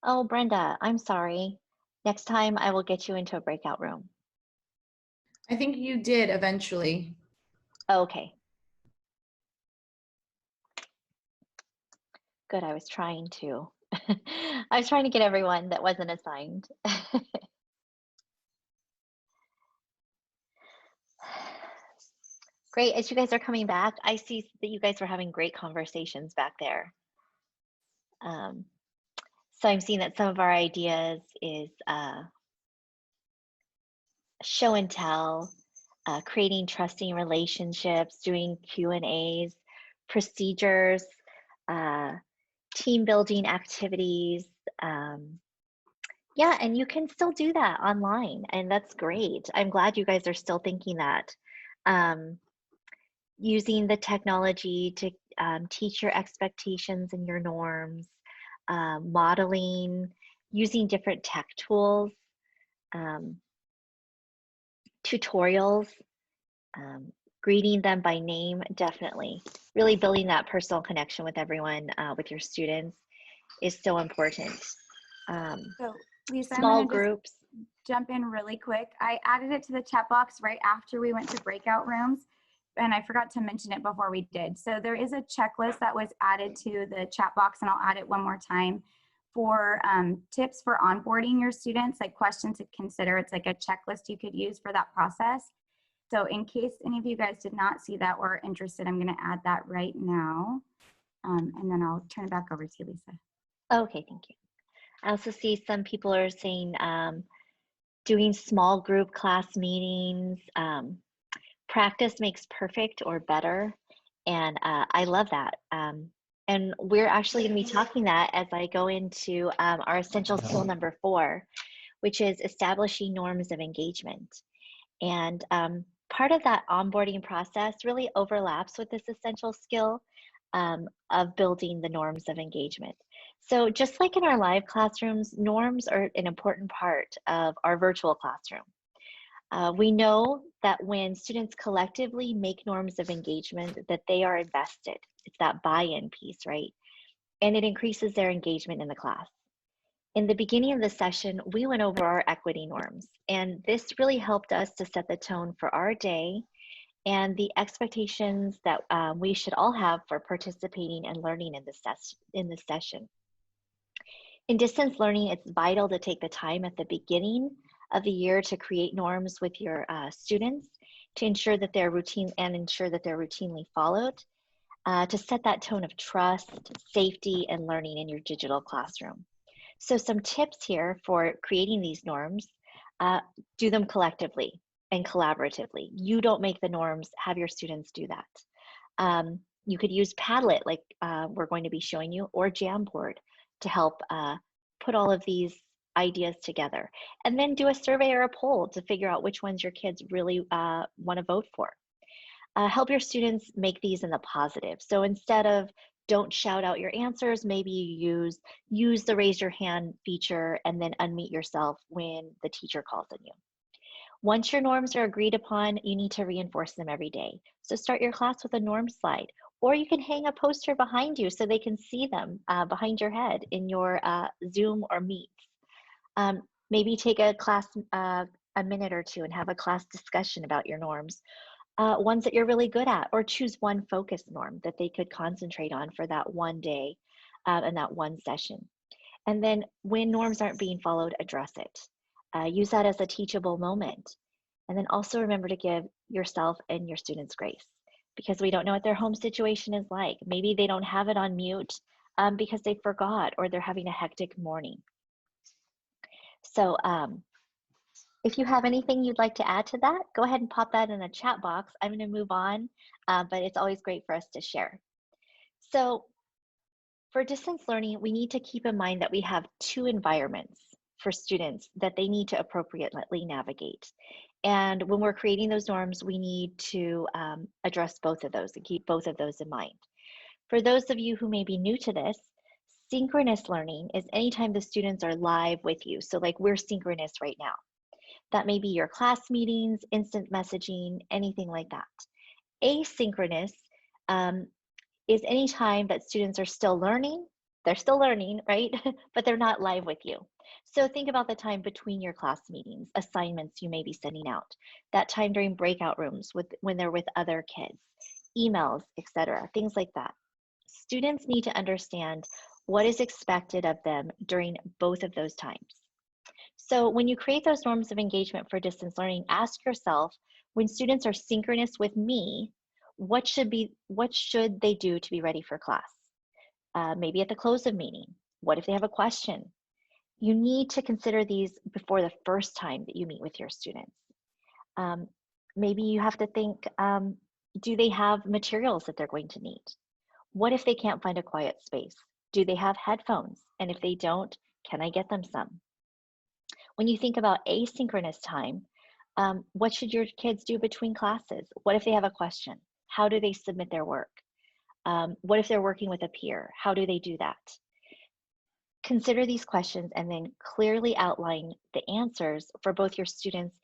Speaker 2: Oh, Brenda, I'm sorry. Next time I will get you into a breakout room.
Speaker 3: I think you did eventually.
Speaker 2: Okay. Good, I was trying to. I was trying to get everyone that wasn't assigned. Great, as you guys are coming back, I see that you guys were having great conversations back there. So I'm seeing that some of our ideas is show and tell, creating trusting relationships, doing Q&As, procedures, team building activities. Yeah, and you can still do that online, and that's great. I'm glad you guys are still thinking that. Using the technology to teach your expectations and your norms, modeling, using different tech tools, tutorials, greeting them by name, definitely. Really building that personal connection with everyone, with your students is so important.
Speaker 1: So Lisa,
Speaker 2: Small groups.
Speaker 1: Jump in really quick. I added it to the chat box right after we went to breakout rooms, and I forgot to mention it before we did. So there is a checklist that was added to the chat box, and I'll add it one more time for tips for onboarding your students, like questions to consider. It's like a checklist you could use for that process. So in case any of you guys did not see that or are interested, I'm going to add that right now. And then I'll turn it back over to you, Lisa.
Speaker 2: Okay, thank you. I also see some people are saying doing small group class meetings. Practice makes perfect or better. And I love that. And we're actually going to be talking that as I go into our essential skill number 4, which is establishing norms of engagement. And part of that onboarding process really overlaps with this essential skill of building the norms of engagement. So just like in our live classrooms, norms are an important part of our virtual classroom. We know that when students collectively make norms of engagement, that they are invested. It's that buy-in piece, right? And it increases their engagement in the class. In the beginning of the session, we went over our equity norms, and this really helped us to set the tone for our day and the expectations that we should all have for participating and learning in this session. In distance learning, it's vital to take the time at the beginning of the year to create norms with your students to ensure that they're routinely followed, to set that tone of trust, safety, and learning in your digital classroom. So some tips here for creating these norms: do them collectively and collaboratively. You don't make the norms, have your students do that. You could use Padlet, like we're going to be showing you, or Jamboard to help put all of these ideas together. And then do a survey or a poll to figure out which ones your kids really want to vote for. Help your students make these in the positive. So instead of don't shout out your answers, maybe you use the raise your hand feature and then unmute yourself when the teacher calls on you. Once your norms are agreed upon, you need to reinforce them every day. So start your class with a norm slide, or you can hang a poster behind you so they can see them behind your head in your Zoom or Meet. Maybe take a class a minute or two and have a class discussion about your norms, ones that you're really good at, or choose one focus norm that they could concentrate on for that one day and that one session. And then when norms aren't being followed, address it. Use that as a teachable moment. And then also remember to give yourself and your students grace, because we don't know what their home situation is like. Maybe they don't have it on mute because they forgot, or they're having a hectic morning. So if you have anything you'd like to add to that, go ahead and pop that in the chat box. I'm going to move on, but it's always great for us to share. So for distance learning, we need to keep in mind that we have two environments for students that they need to appropriately navigate. And when we're creating those norms, we need to address both of those and keep both of those in mind. For those of you who may be new to this, synchronous learning is anytime the students are live with you. So like we're synchronous right now. That may be your class meetings, instant messaging, anything like that. Asynchronous is any time that students are still learning. They're still learning, right? But they're not live with you. So think about the time between your class meetings, assignments you may be sending out, that time during breakout rooms when they're with other kids, emails, etc., things like that. Students need to understand what is expected of them during both of those times. So when you create those norms of engagement for distance learning, ask yourself, when students are synchronous with me, what should they do to be ready for class? Maybe at the close of meeting. What if they have a question? You need to consider these before the first time that you meet with your students. Maybe you have to think, do they have materials that they're going to need? What if they can't find a quiet space? Do they have headphones? And if they don't, can I get them some? When you think about asynchronous time, what should your kids do between classes? What if they have a question? How do they submit their work? What if they're working with a peer? How do they do that? Consider these questions and then clearly outline the answers for both your students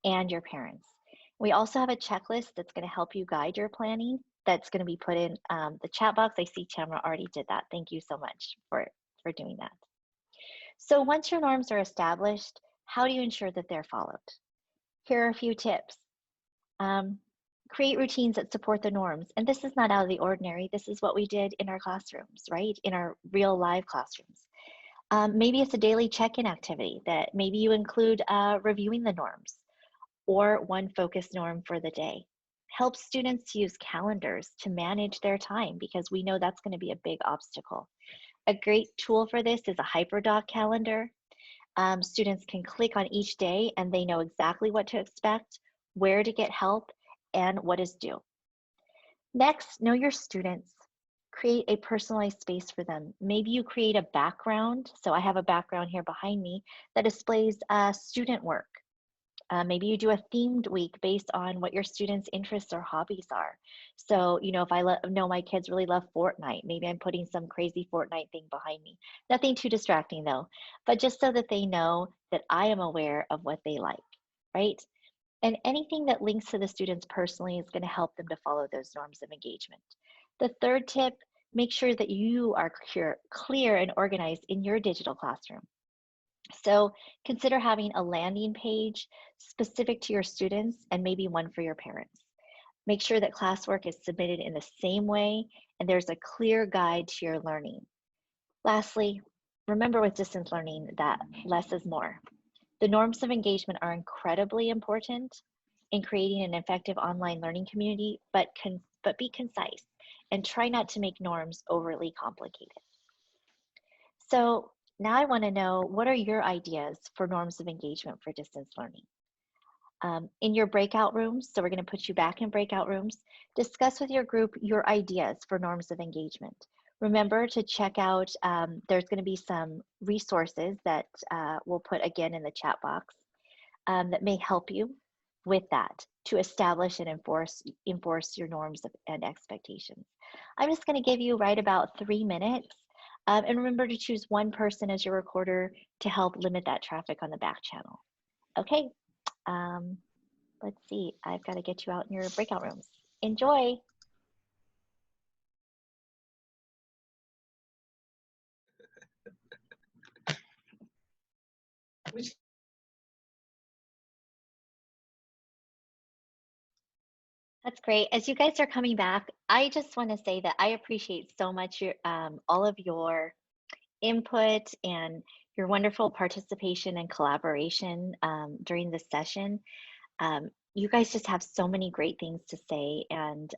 Speaker 2: and your parents. We also have a checklist that's going to help you guide your planning. That's going to be put in the chat box. I see Tamara already did that. Thank you so much for doing that. So once your norms are established, how do you ensure that they're followed? Here are a few tips. Create routines that support the norms. And this is not out of the ordinary. This is what we did in our classrooms, right? In our real live classrooms. Maybe it's a daily check-in activity that maybe you include reviewing the norms, or one focus norm for the day. Help students use calendars to manage their time, because we know that's going to be a big obstacle. A great tool for this is a HyperDoc calendar. Students can click on each day and they know exactly what to expect, where to get help, and what is due. Next, know your students. Create a personalized space for them. Maybe you create a background. So I have a background here behind me that displays student work. Maybe you do a themed week based on what your students' interests or hobbies are. So, you know, if I know my kids really love Fortnite, maybe I'm putting some crazy Fortnite thing behind me. Nothing too distracting though, but just so that they know that I am aware of what they like, right? And anything that links to the students personally is going to help them to follow those norms of engagement. The third tip, make sure that you are clear and organized in your digital classroom. So consider having a landing page specific to your students and maybe one for your parents. Make sure that classwork is submitted in the same way and there's a clear guide to your learning. Lastly, remember with distance learning that less is more. The norms of engagement are incredibly important in creating an effective online learning community, but be concise and try not to make norms overly complicated. So now I want to know, what are your ideas for norms of engagement for distance learning? In your breakout rooms, so we're going to put you back in breakout rooms, discuss with your group your ideas for norms of engagement. Remember to check out, there's going to be some resources that we'll put again in the chat box that may help you with that to establish and enforce your norms and expectations. I'm just going to give you right about 3 minutes. And remember to choose one person as your recorder to help limit that traffic on the back channel. Okay, let's see. I've got to get you out in your breakout rooms. Enjoy. That's great. As you guys are coming back, I just want to say that I appreciate so much your all of your input and your wonderful participation and collaboration during this session. You guys just have so many great things to say and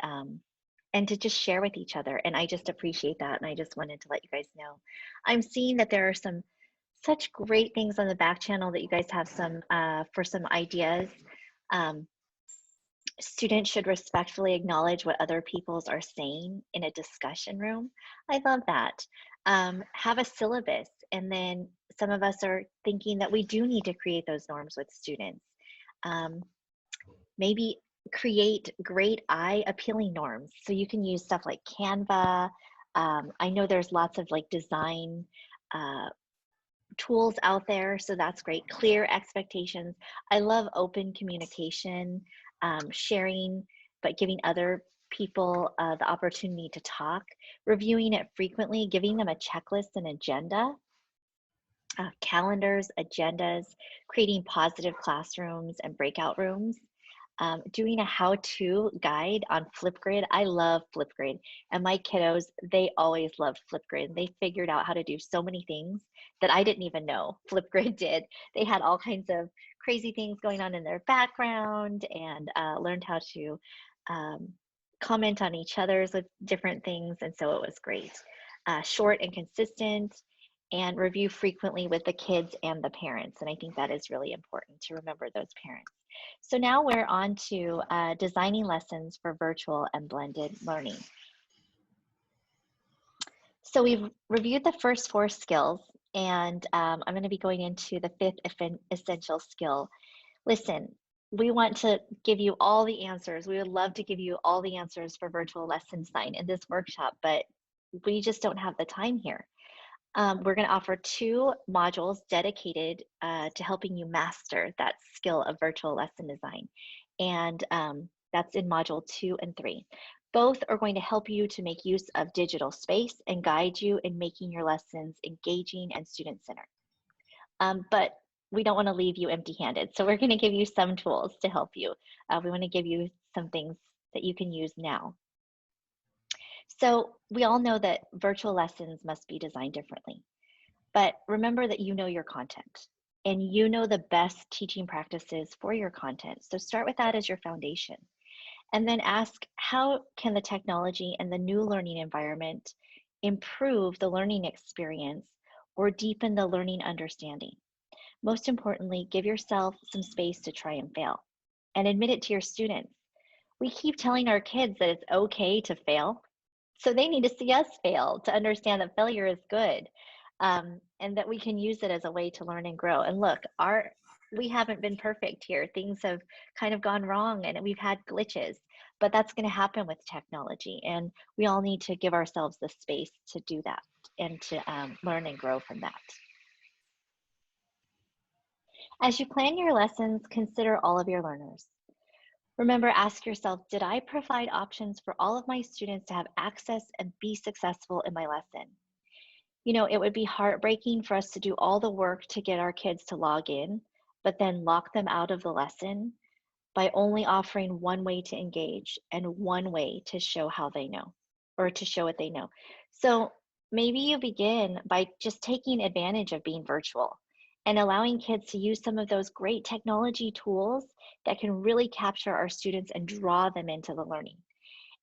Speaker 2: to just share with each other. And I just appreciate that. And I just wanted to let you guys know. I'm seeing that there are such great things on the back channel that you guys have for some ideas. Students should respectfully acknowledge what other peoples are saying in a discussion room. I love that. Have a syllabus, and then some of us are thinking that we do need to create those norms with students. Maybe create great eye appealing norms. So you can use stuff like Canva. I know there's lots of like design tools out there, so that's great. Clear expectations. I love open communication, sharing, but giving other people the opportunity to talk, reviewing it frequently, giving them a checklist and agenda, calendars, agendas, creating positive classrooms and breakout rooms. Doing a how-to guide on Flipgrid. I love Flipgrid, and my kiddos, they always loved Flipgrid. They figured out how to do so many things that I didn't even know Flipgrid did. They had all kinds of crazy things going on in their background and learned how to comment on each other's with different things, and so it was great. Short and consistent, and review frequently with the kids and the parents, and I think that is really important to remember those parents. So now we're on to designing lessons for virtual and blended learning. So we've reviewed the first 4 skills, and I'm going to be going into the 5th essential skill. Listen, we want to give you all the answers. We would love to give you all the answers for virtual lesson design in this workshop, but we just don't have the time here. We're going to offer 2 modules dedicated to helping you master that skill of virtual lesson design. And that's in module 2 and 3. Both are going to help you to make use of digital space and guide you in making your lessons engaging and student-centered. But we don't want to leave you empty-handed. So we're going to give you some tools to help you. We want to give you some things that you can use now. So we all know that virtual lessons must be designed differently, but remember that you know your content and you know the best teaching practices for your content. So start with that as your foundation, and then ask, how can the technology and the new learning environment improve the learning experience or deepen the learning understanding? Most importantly, give yourself some space to try and fail and admit it to your students. We keep telling our kids that it's okay to fail. So they need to see us fail to understand that failure is good, and that we can use it as a way to learn and grow. And look, we haven't been perfect here. Things have kind of gone wrong and we've had glitches, but that's going to happen with technology. And we all need to give ourselves the space to do that and to learn and grow from that. As you plan your lessons, consider all of your learners. Remember, ask yourself, did I provide options for all of my students to have access and be successful in my lesson? You know, it would be heartbreaking for us to do all the work to get our kids to log in, but then lock them out of the lesson by only offering one way to engage and one way to show how they know, or to show what they know. So maybe you begin by just taking advantage of being virtual and allowing kids to use some of those great technology tools that can really capture our students and draw them into the learning.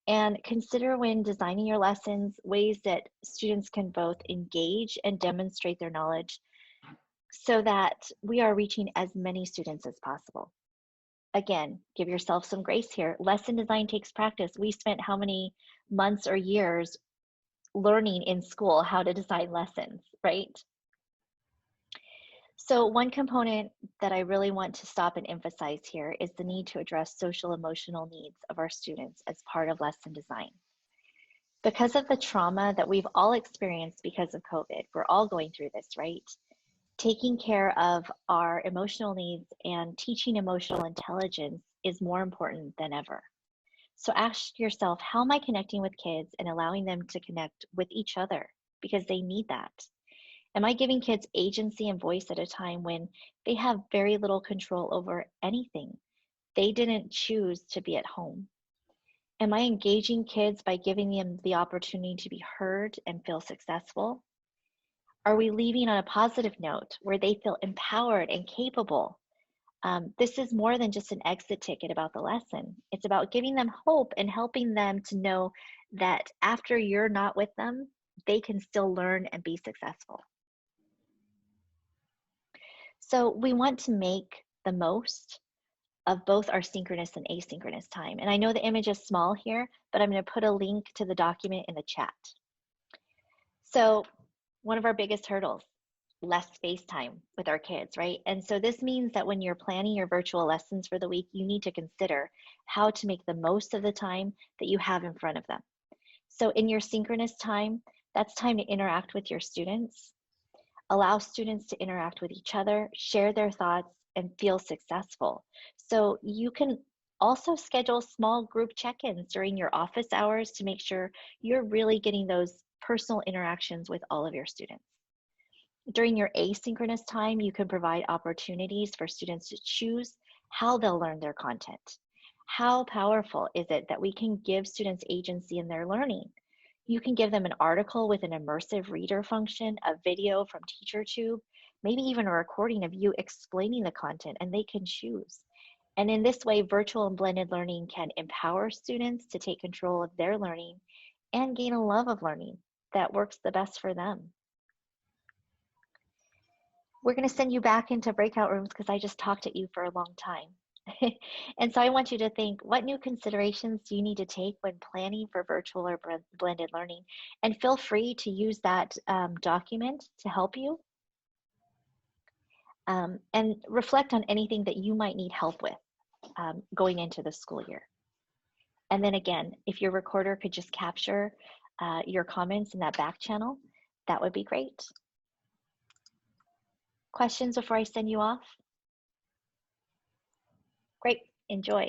Speaker 2: And consider, when designing your lessons, ways that students can both engage and demonstrate their knowledge so that we are reaching as many students as possible. again, give yourself some grace here. Lesson design takes practice. We spent how many months or years learning in school how to design lessons, right? So one component that I really want to stop and emphasize here is the need to address social emotional needs of our students as part of lesson design. Because of the trauma that we've all experienced because of COVID, we're all going through this, right? Taking care of our emotional needs and teaching emotional intelligence is more important than ever. So ask yourself, how am I connecting with kids and allowing them to connect with each other because they need that? Am I giving kids agency and voice at a time when they have very little control over anything? They didn't choose to be at home. Am I engaging kids by giving them the opportunity to be heard and feel successful? Are we leaving on a positive note where they feel empowered and capable? This is more than just an exit ticket about the lesson. It's about giving them hope and helping them to know that after you're not with them, they can still learn and be successful. So we want to make the most of both our synchronous and asynchronous time. And I know the image is small here, but I'm going to put a link to the document in the chat. So one of our biggest hurdles, less face time with our kids, right? And so this means that when you're planning your virtual lessons for the week, you need to consider how to make the most of the time that you have in front of them. So in your synchronous time, that's time to interact with your students, allow students to interact with each other, share their thoughts, and feel successful. So you can also schedule small group check-ins during your office hours to make sure you're really getting those personal interactions with all of your students. During your asynchronous time, you can provide opportunities for students to choose how they'll learn their content. How powerful is it that we can give students agency in their learning? You can give them an article with an immersive reader function, a video from TeacherTube, maybe even a recording of you explaining the content, and they can choose. And in this way, virtual and blended learning can empower students to take control of their learning and gain a love of learning that works the best for them. We're going to send you back into breakout rooms because I just talked at you for a long time. And so I want you to think, what new considerations do you need to take when planning for virtual or blended learning? And feel free to use that document to help you. And reflect on anything that you might need help with going into the school year. And then again, if your recorder could just capture your comments in that back channel, that would be great. Questions before I send you off? Great, enjoy.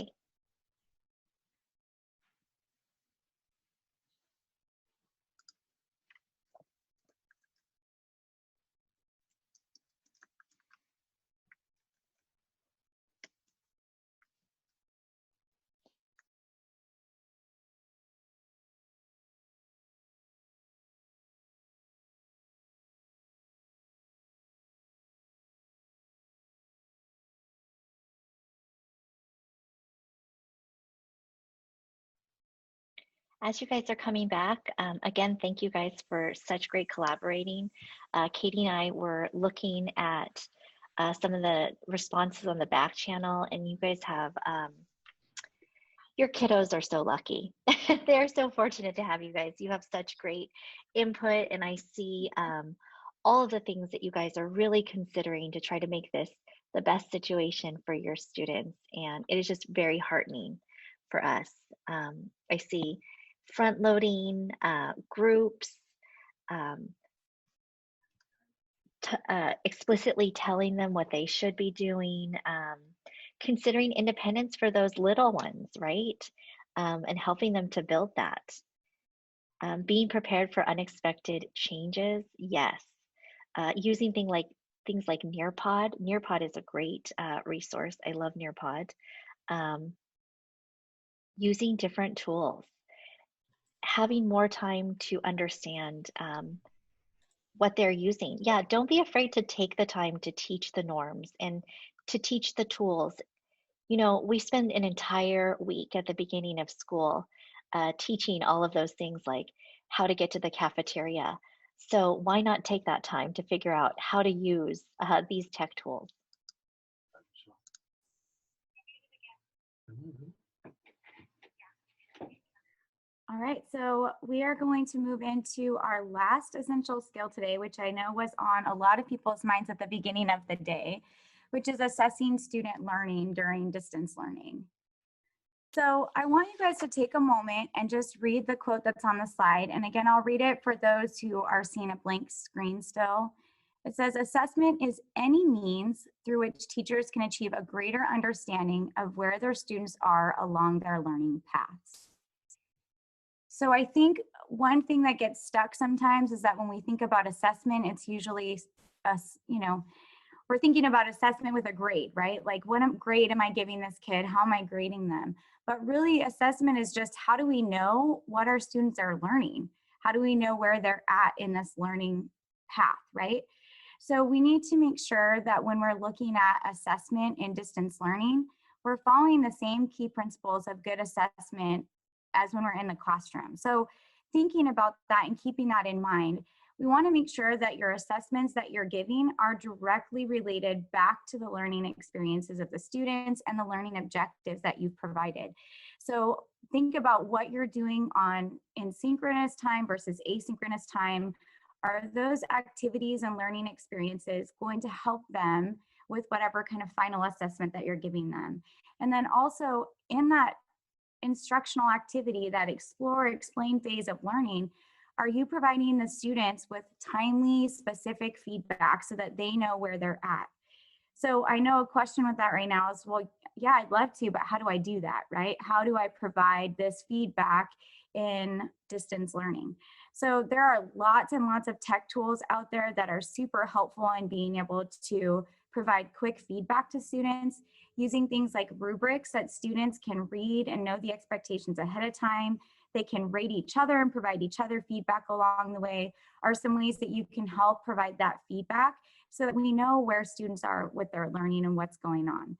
Speaker 2: As you guys are coming back, again, thank you guys for such great collaborating. Katie and I were looking at some of the responses on the back channel, and you guys have, your kiddos are so lucky. They're so fortunate to have you guys. You have such great input, and I see all of the things that you guys are really considering to try to make this the best situation for your students, and it is just very heartening for us. I see front loading, groups, explicitly telling them what they should be doing, considering independence for those little ones, right? And helping them to build that. Being prepared for unexpected changes, yes. Using things like Nearpod. Nearpod is a great resource. I love Nearpod. Using different tools. Having more time to understand what they're using. Yeah, don't be afraid to take the time to teach the norms and to teach the tools. You know, we spend an entire week at the beginning of school teaching all of those things like how to get to the cafeteria. So why not take that time to figure out how to use these tech tools?
Speaker 1: All right, so we are going to move into our last essential skill today, which I know was on a lot of people's minds at the beginning of the day, which is assessing student learning during distance learning. So I want you guys to take a moment and just read the quote that's on the slide. And again, I'll read it for those who are seeing a blank screen still. It says, assessment is any means through which teachers can achieve a greater understanding of where their students are along their learning paths. So I think one thing that gets stuck sometimes is that when we think about assessment, it's usually us, we're thinking about assessment with a grade, right? Like what grade am I giving this kid? How am I grading them? But really assessment is just how do we know what our students are learning? How do we know where they're at in this learning path, right? So we need to make sure that when we're looking at assessment in distance learning, we're following the same key principles of good assessment as when we're in the classroom. So thinking about that and keeping that in mind, we want to make sure that your assessments that you're giving are directly related back to the learning experiences of the students and the learning objectives that you've provided. So think about what you're doing in synchronous time versus asynchronous time. Are those activities and learning experiences going to help them with whatever kind of final assessment that you're giving them? And then also in that instructional activity, that explain phase of learning, are you providing the students with timely, specific feedback so that they know where they're at? So I know a question with that right now is, well, yeah, I'd love to, but how do I do that, right? How do I provide this feedback in distance learning? So there are lots and lots of tech tools out there that are super helpful in being able to provide quick feedback to students, using things like rubrics that students can read and know the expectations ahead of time. They can rate each other and provide each other feedback along the way, are some ways that you can help provide that feedback so that we know where students are with their learning and what's going on.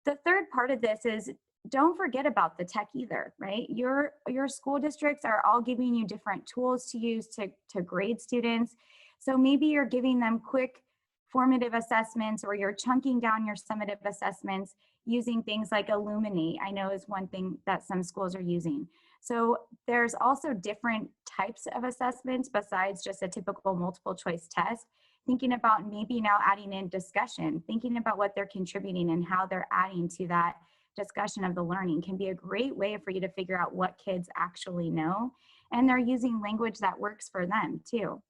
Speaker 1: The third part of this is don't forget about the tech either, right? Your school districts are all giving you different tools to use to grade students. So maybe you're giving them quick formative assessments, or you're chunking down your summative assessments using things like Illuminate, I know is one thing that some schools are using. So there's also different types of assessments besides just a typical multiple choice test. Thinking about maybe now adding in discussion, thinking about what they're contributing and how they're adding to that discussion of the learning can be a great way for you to figure out what kids actually know. And they're using language that works for them too.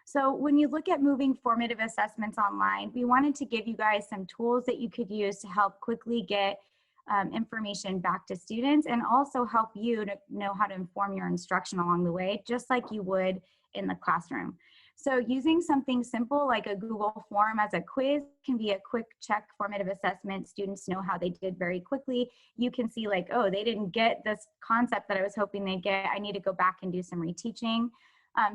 Speaker 1: So when you look at moving formative assessments online, we wanted to give you guys some tools that you could use to help quickly get information back to students and also help you to know how to inform your instruction along the way, just like you would in the classroom. So using something simple like a Google form as a quiz can be a quick check formative assessment. Students know how they did very quickly. You can see like, oh, they didn't get this concept that I was hoping they'd get. I need to go back and do some reteaching.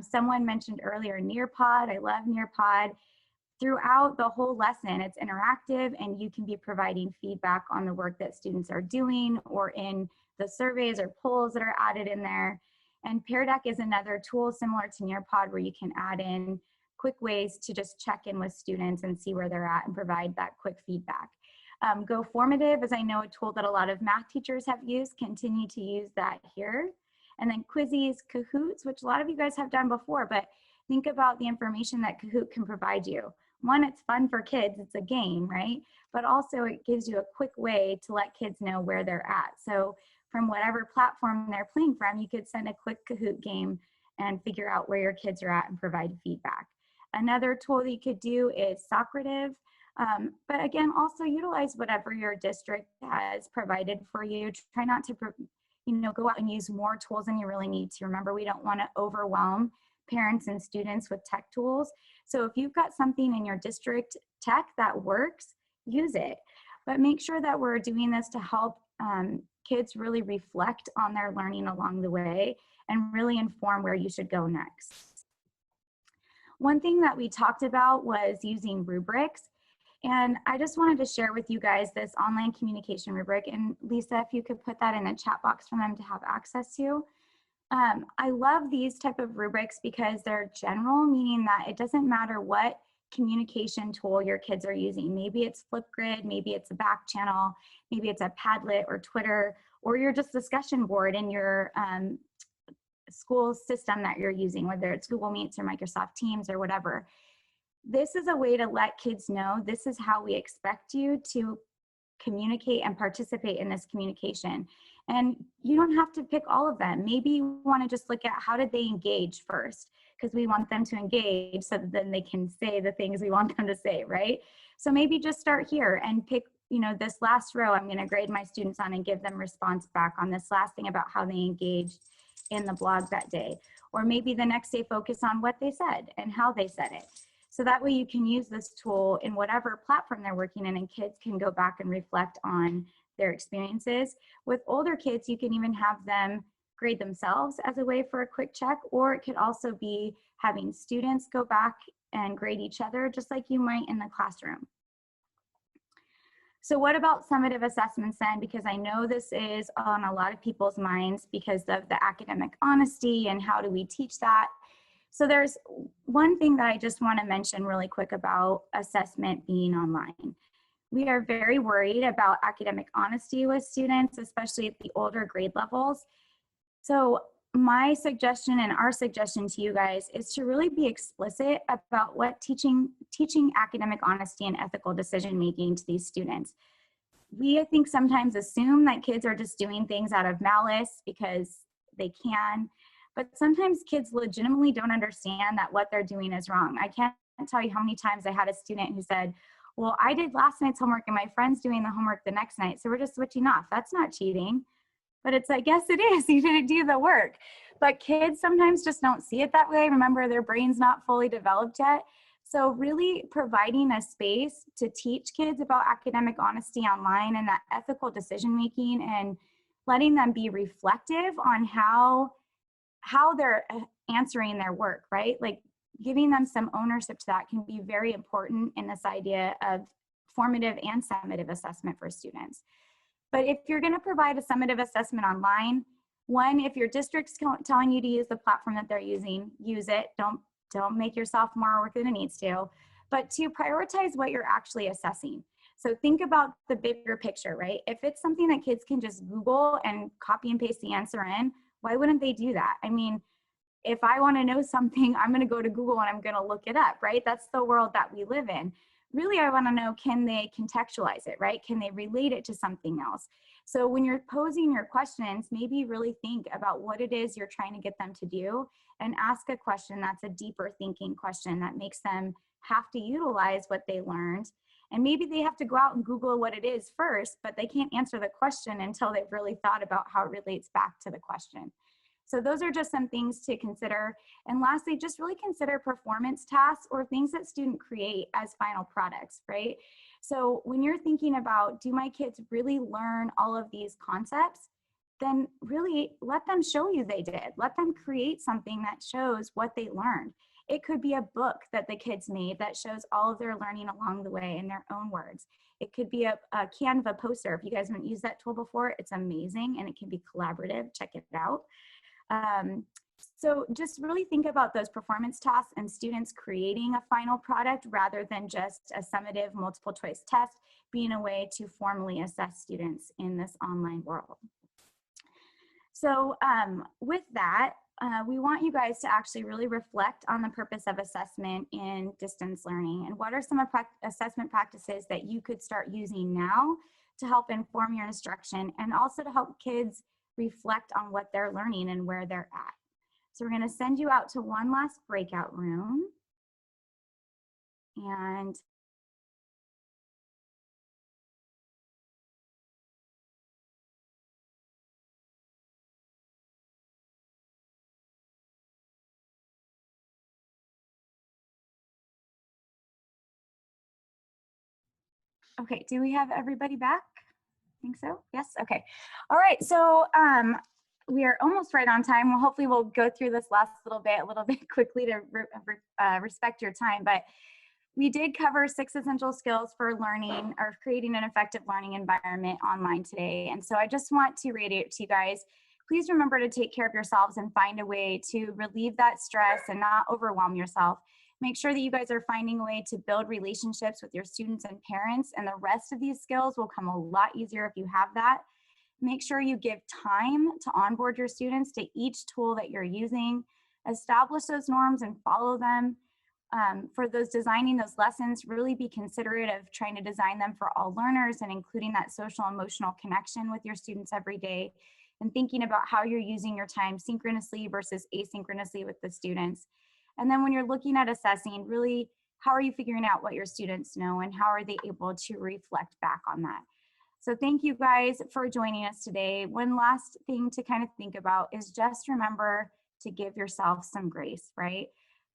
Speaker 1: Someone mentioned earlier Nearpod. I love Nearpod. Throughout the whole lesson, it's interactive and you can be providing feedback on the work that students are doing or in the surveys or polls that are added in there. And Pear Deck is another tool similar to Nearpod where you can add in quick ways to just check in with students and see where they're at and provide that quick feedback. Go Formative is, I know, a tool that a lot of math teachers have used, continue to use that here. And then Quizzes, Kahoots, which a lot of you guys have done before, but think about the information that Kahoot can provide you. One, it's fun for kids, it's a game, right? But also it gives you a quick way to let kids know where they're at. So from whatever platform they're playing from, you could send a quick Kahoot game and figure out where your kids are at and provide feedback. Another tool that you could do is Socrative. But again, also utilize whatever your district has provided for you. Try not to go out and use more tools than you really need to. Remember, we don't want to overwhelm parents and students with tech tools. So if you've got something in your district tech that works, use it. But make sure that we're doing this to help kids really reflect on their learning along the way and really inform where you should go next. One thing that we talked about was using rubrics. And I just wanted to share with you guys this online communication rubric. And Lisa, if you could put that in the chat box for them to have access to. I love these type of rubrics because they're general, meaning that it doesn't matter what communication tool your kids are using. Maybe it's Flipgrid, maybe it's a back channel, maybe it's a Padlet or Twitter, or your just discussion board in your school system that you're using, whether it's Google Meets or Microsoft Teams or whatever. This is a way to let kids know this is how we expect you to communicate and participate in this communication. And you don't have to pick all of them. Maybe you want to just look at how did they engage first, because we want them to engage so that then they can say the things we want them to say, right? So maybe just start here and pick, you know, this last row I'm going to grade my students on and give them response back on this last thing about how they engaged in the blog that day. Or maybe the next day focus on what they said and how they said it. So that way you can use this tool in whatever platform they're working in, and kids can go back and reflect on their experiences. With older kids, you can even have them grade themselves as a way for a quick check, or it could also be having students go back and grade each other just like you might in the classroom. So what about summative assessments then? Because I know this is on a lot of people's minds because of the academic honesty and how do we teach that. So there's one thing that I just want to mention really quick about assessment being online. We are very worried about academic honesty with students, especially at the older grade levels. So my suggestion and our suggestion to you guys is to really be explicit about what teaching academic honesty and ethical decision making to these students. We, I think, sometimes assume that kids are just doing things out of malice because they can, but sometimes kids legitimately don't understand that what they're doing is wrong. I can't tell you how many times I had a student who said, well, I did last night's homework and my friend's doing the homework the next night, so we're just switching off. That's not cheating. But it's like, yes, it is. You didn't do the work. But kids sometimes just don't see it that way. Remember, their brain's not fully developed yet. So really providing a space to teach kids about academic honesty online and that ethical decision making, and letting them be reflective on how they're answering their work, right? Like giving them some ownership to that can be very important in this idea of formative and summative assessment for students. But if you're going to provide a summative assessment online, one, if your district's telling you to use the platform that they're using, use it. Don't make yourself more work than it needs to. But to prioritize what you're actually assessing. So think about the bigger picture, right? If it's something that kids can just Google and copy and paste the answer in, why wouldn't they do that? I mean, if I want to know something, I'm going to go to Google and I'm going to look it up, right? That's the world that we live in. Really, I want to know, can they contextualize it, right? Can they relate it to something else? So when you're posing your questions, maybe really think about what it is you're trying to get them to do, and ask a question that's a deeper thinking question that makes them have to utilize what they learned. And maybe they have to go out and Google what it is first, but they can't answer the question until they've really thought about how it relates back to the question. So those are just some things to consider. And lastly, just really consider performance tasks or things that students create as final products, right? So when you're thinking about, do my kids really learn all of these concepts? Then really let them show you they did. Let them create something that shows what they learned. It could be a book that the kids made that shows all of their learning along the way in their own words. It could be a Canva poster. If you guys haven't used that tool before, it's amazing and it can be collaborative. Check it out. So just really think about those performance tasks and students creating a final product rather than just a summative multiple choice test being a way to formally assess students in this online world. So with that, we want you guys to actually really reflect on the purpose of assessment in distance learning, and what are some assessment practices that you could start using now to help inform your instruction and also to help kids reflect on what they're learning and where they're at. So we're going to send you out to one last breakout room. And okay, do we have everybody back? I think so. Yes. Okay. All right. So we are almost right on time. Well, hopefully we'll go through this last little bit quickly to respect your time. But we did cover 6 essential skills for learning or creating an effective learning environment online today. And so I just want to reiterate to you guys, please remember to take care of yourselves and find a way to relieve that stress and not overwhelm yourself. Make sure that you guys are finding a way to build relationships with your students and parents, and the rest of these skills will come a lot easier if you have that. Make sure you give time to onboard your students to each tool that you're using. Establish those norms and follow them. For those designing those lessons, really be considerate of trying to design them for all learners and including that social emotional connection with your students every day, and thinking about how you're using your time synchronously versus asynchronously with the students. And then when you're looking at assessing, really, how are you figuring out what your students know and how are they able to reflect back on that? So thank you guys for joining us today. One last thing to kind of think about is just remember to give yourself some grace, right?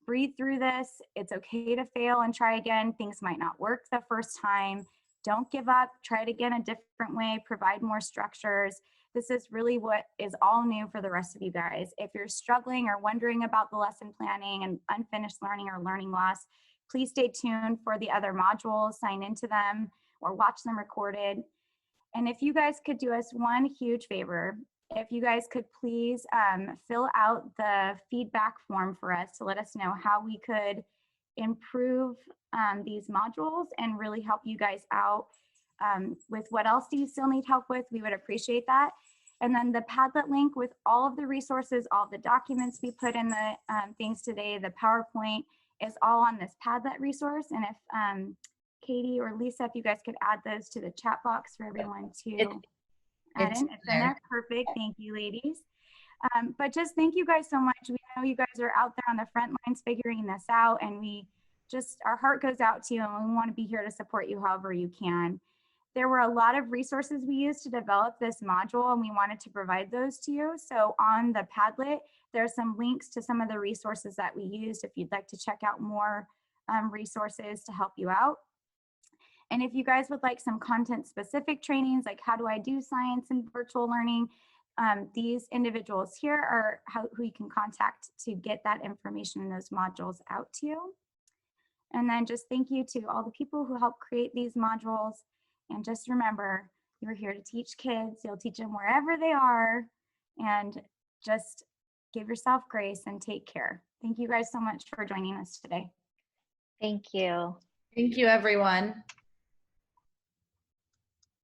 Speaker 1: Breathe through this. It's okay to fail and try again. Things might not work the first time. Don't give up. Try it again a different way. Provide more structures. This is really what is all new for the rest of you guys. If you're struggling or wondering about the lesson planning and unfinished learning or learning loss, please stay tuned for the other modules, sign into them, or watch them recorded. And if you guys could do us one huge favor, if you guys could please fill out the feedback form for us to let us know how we could improve these modules and really help you guys out with what else do you still need help with, we would appreciate that. And then the Padlet link with all of the resources, all the documents we put in the things today, the PowerPoint is all on this Padlet resource. And if Katie or Lisa, if you guys could add those to the chat box for everyone to add in. It's in there. Perfect. Thank you, ladies. But just thank you guys so much. We know you guys are out there on the front lines figuring this out, and our heart goes out to you, and we want to be here to support you however you can. There were a lot of resources we used to develop this module, and we wanted to provide those to you. So on the Padlet, there's some links to some of the resources that we used if you'd like to check out more resources to help you out. And if you guys would like some content specific trainings, like how do I do science and virtual learning, these individuals here are who you can contact to get that information in those modules out to you. And then just thank you to all the people who helped create these modules. And just remember, you're here to teach kids. You'll teach them wherever they are. And just give yourself grace and take care. Thank you guys so much for joining us today.
Speaker 2: Thank you.
Speaker 3: Thank you, everyone.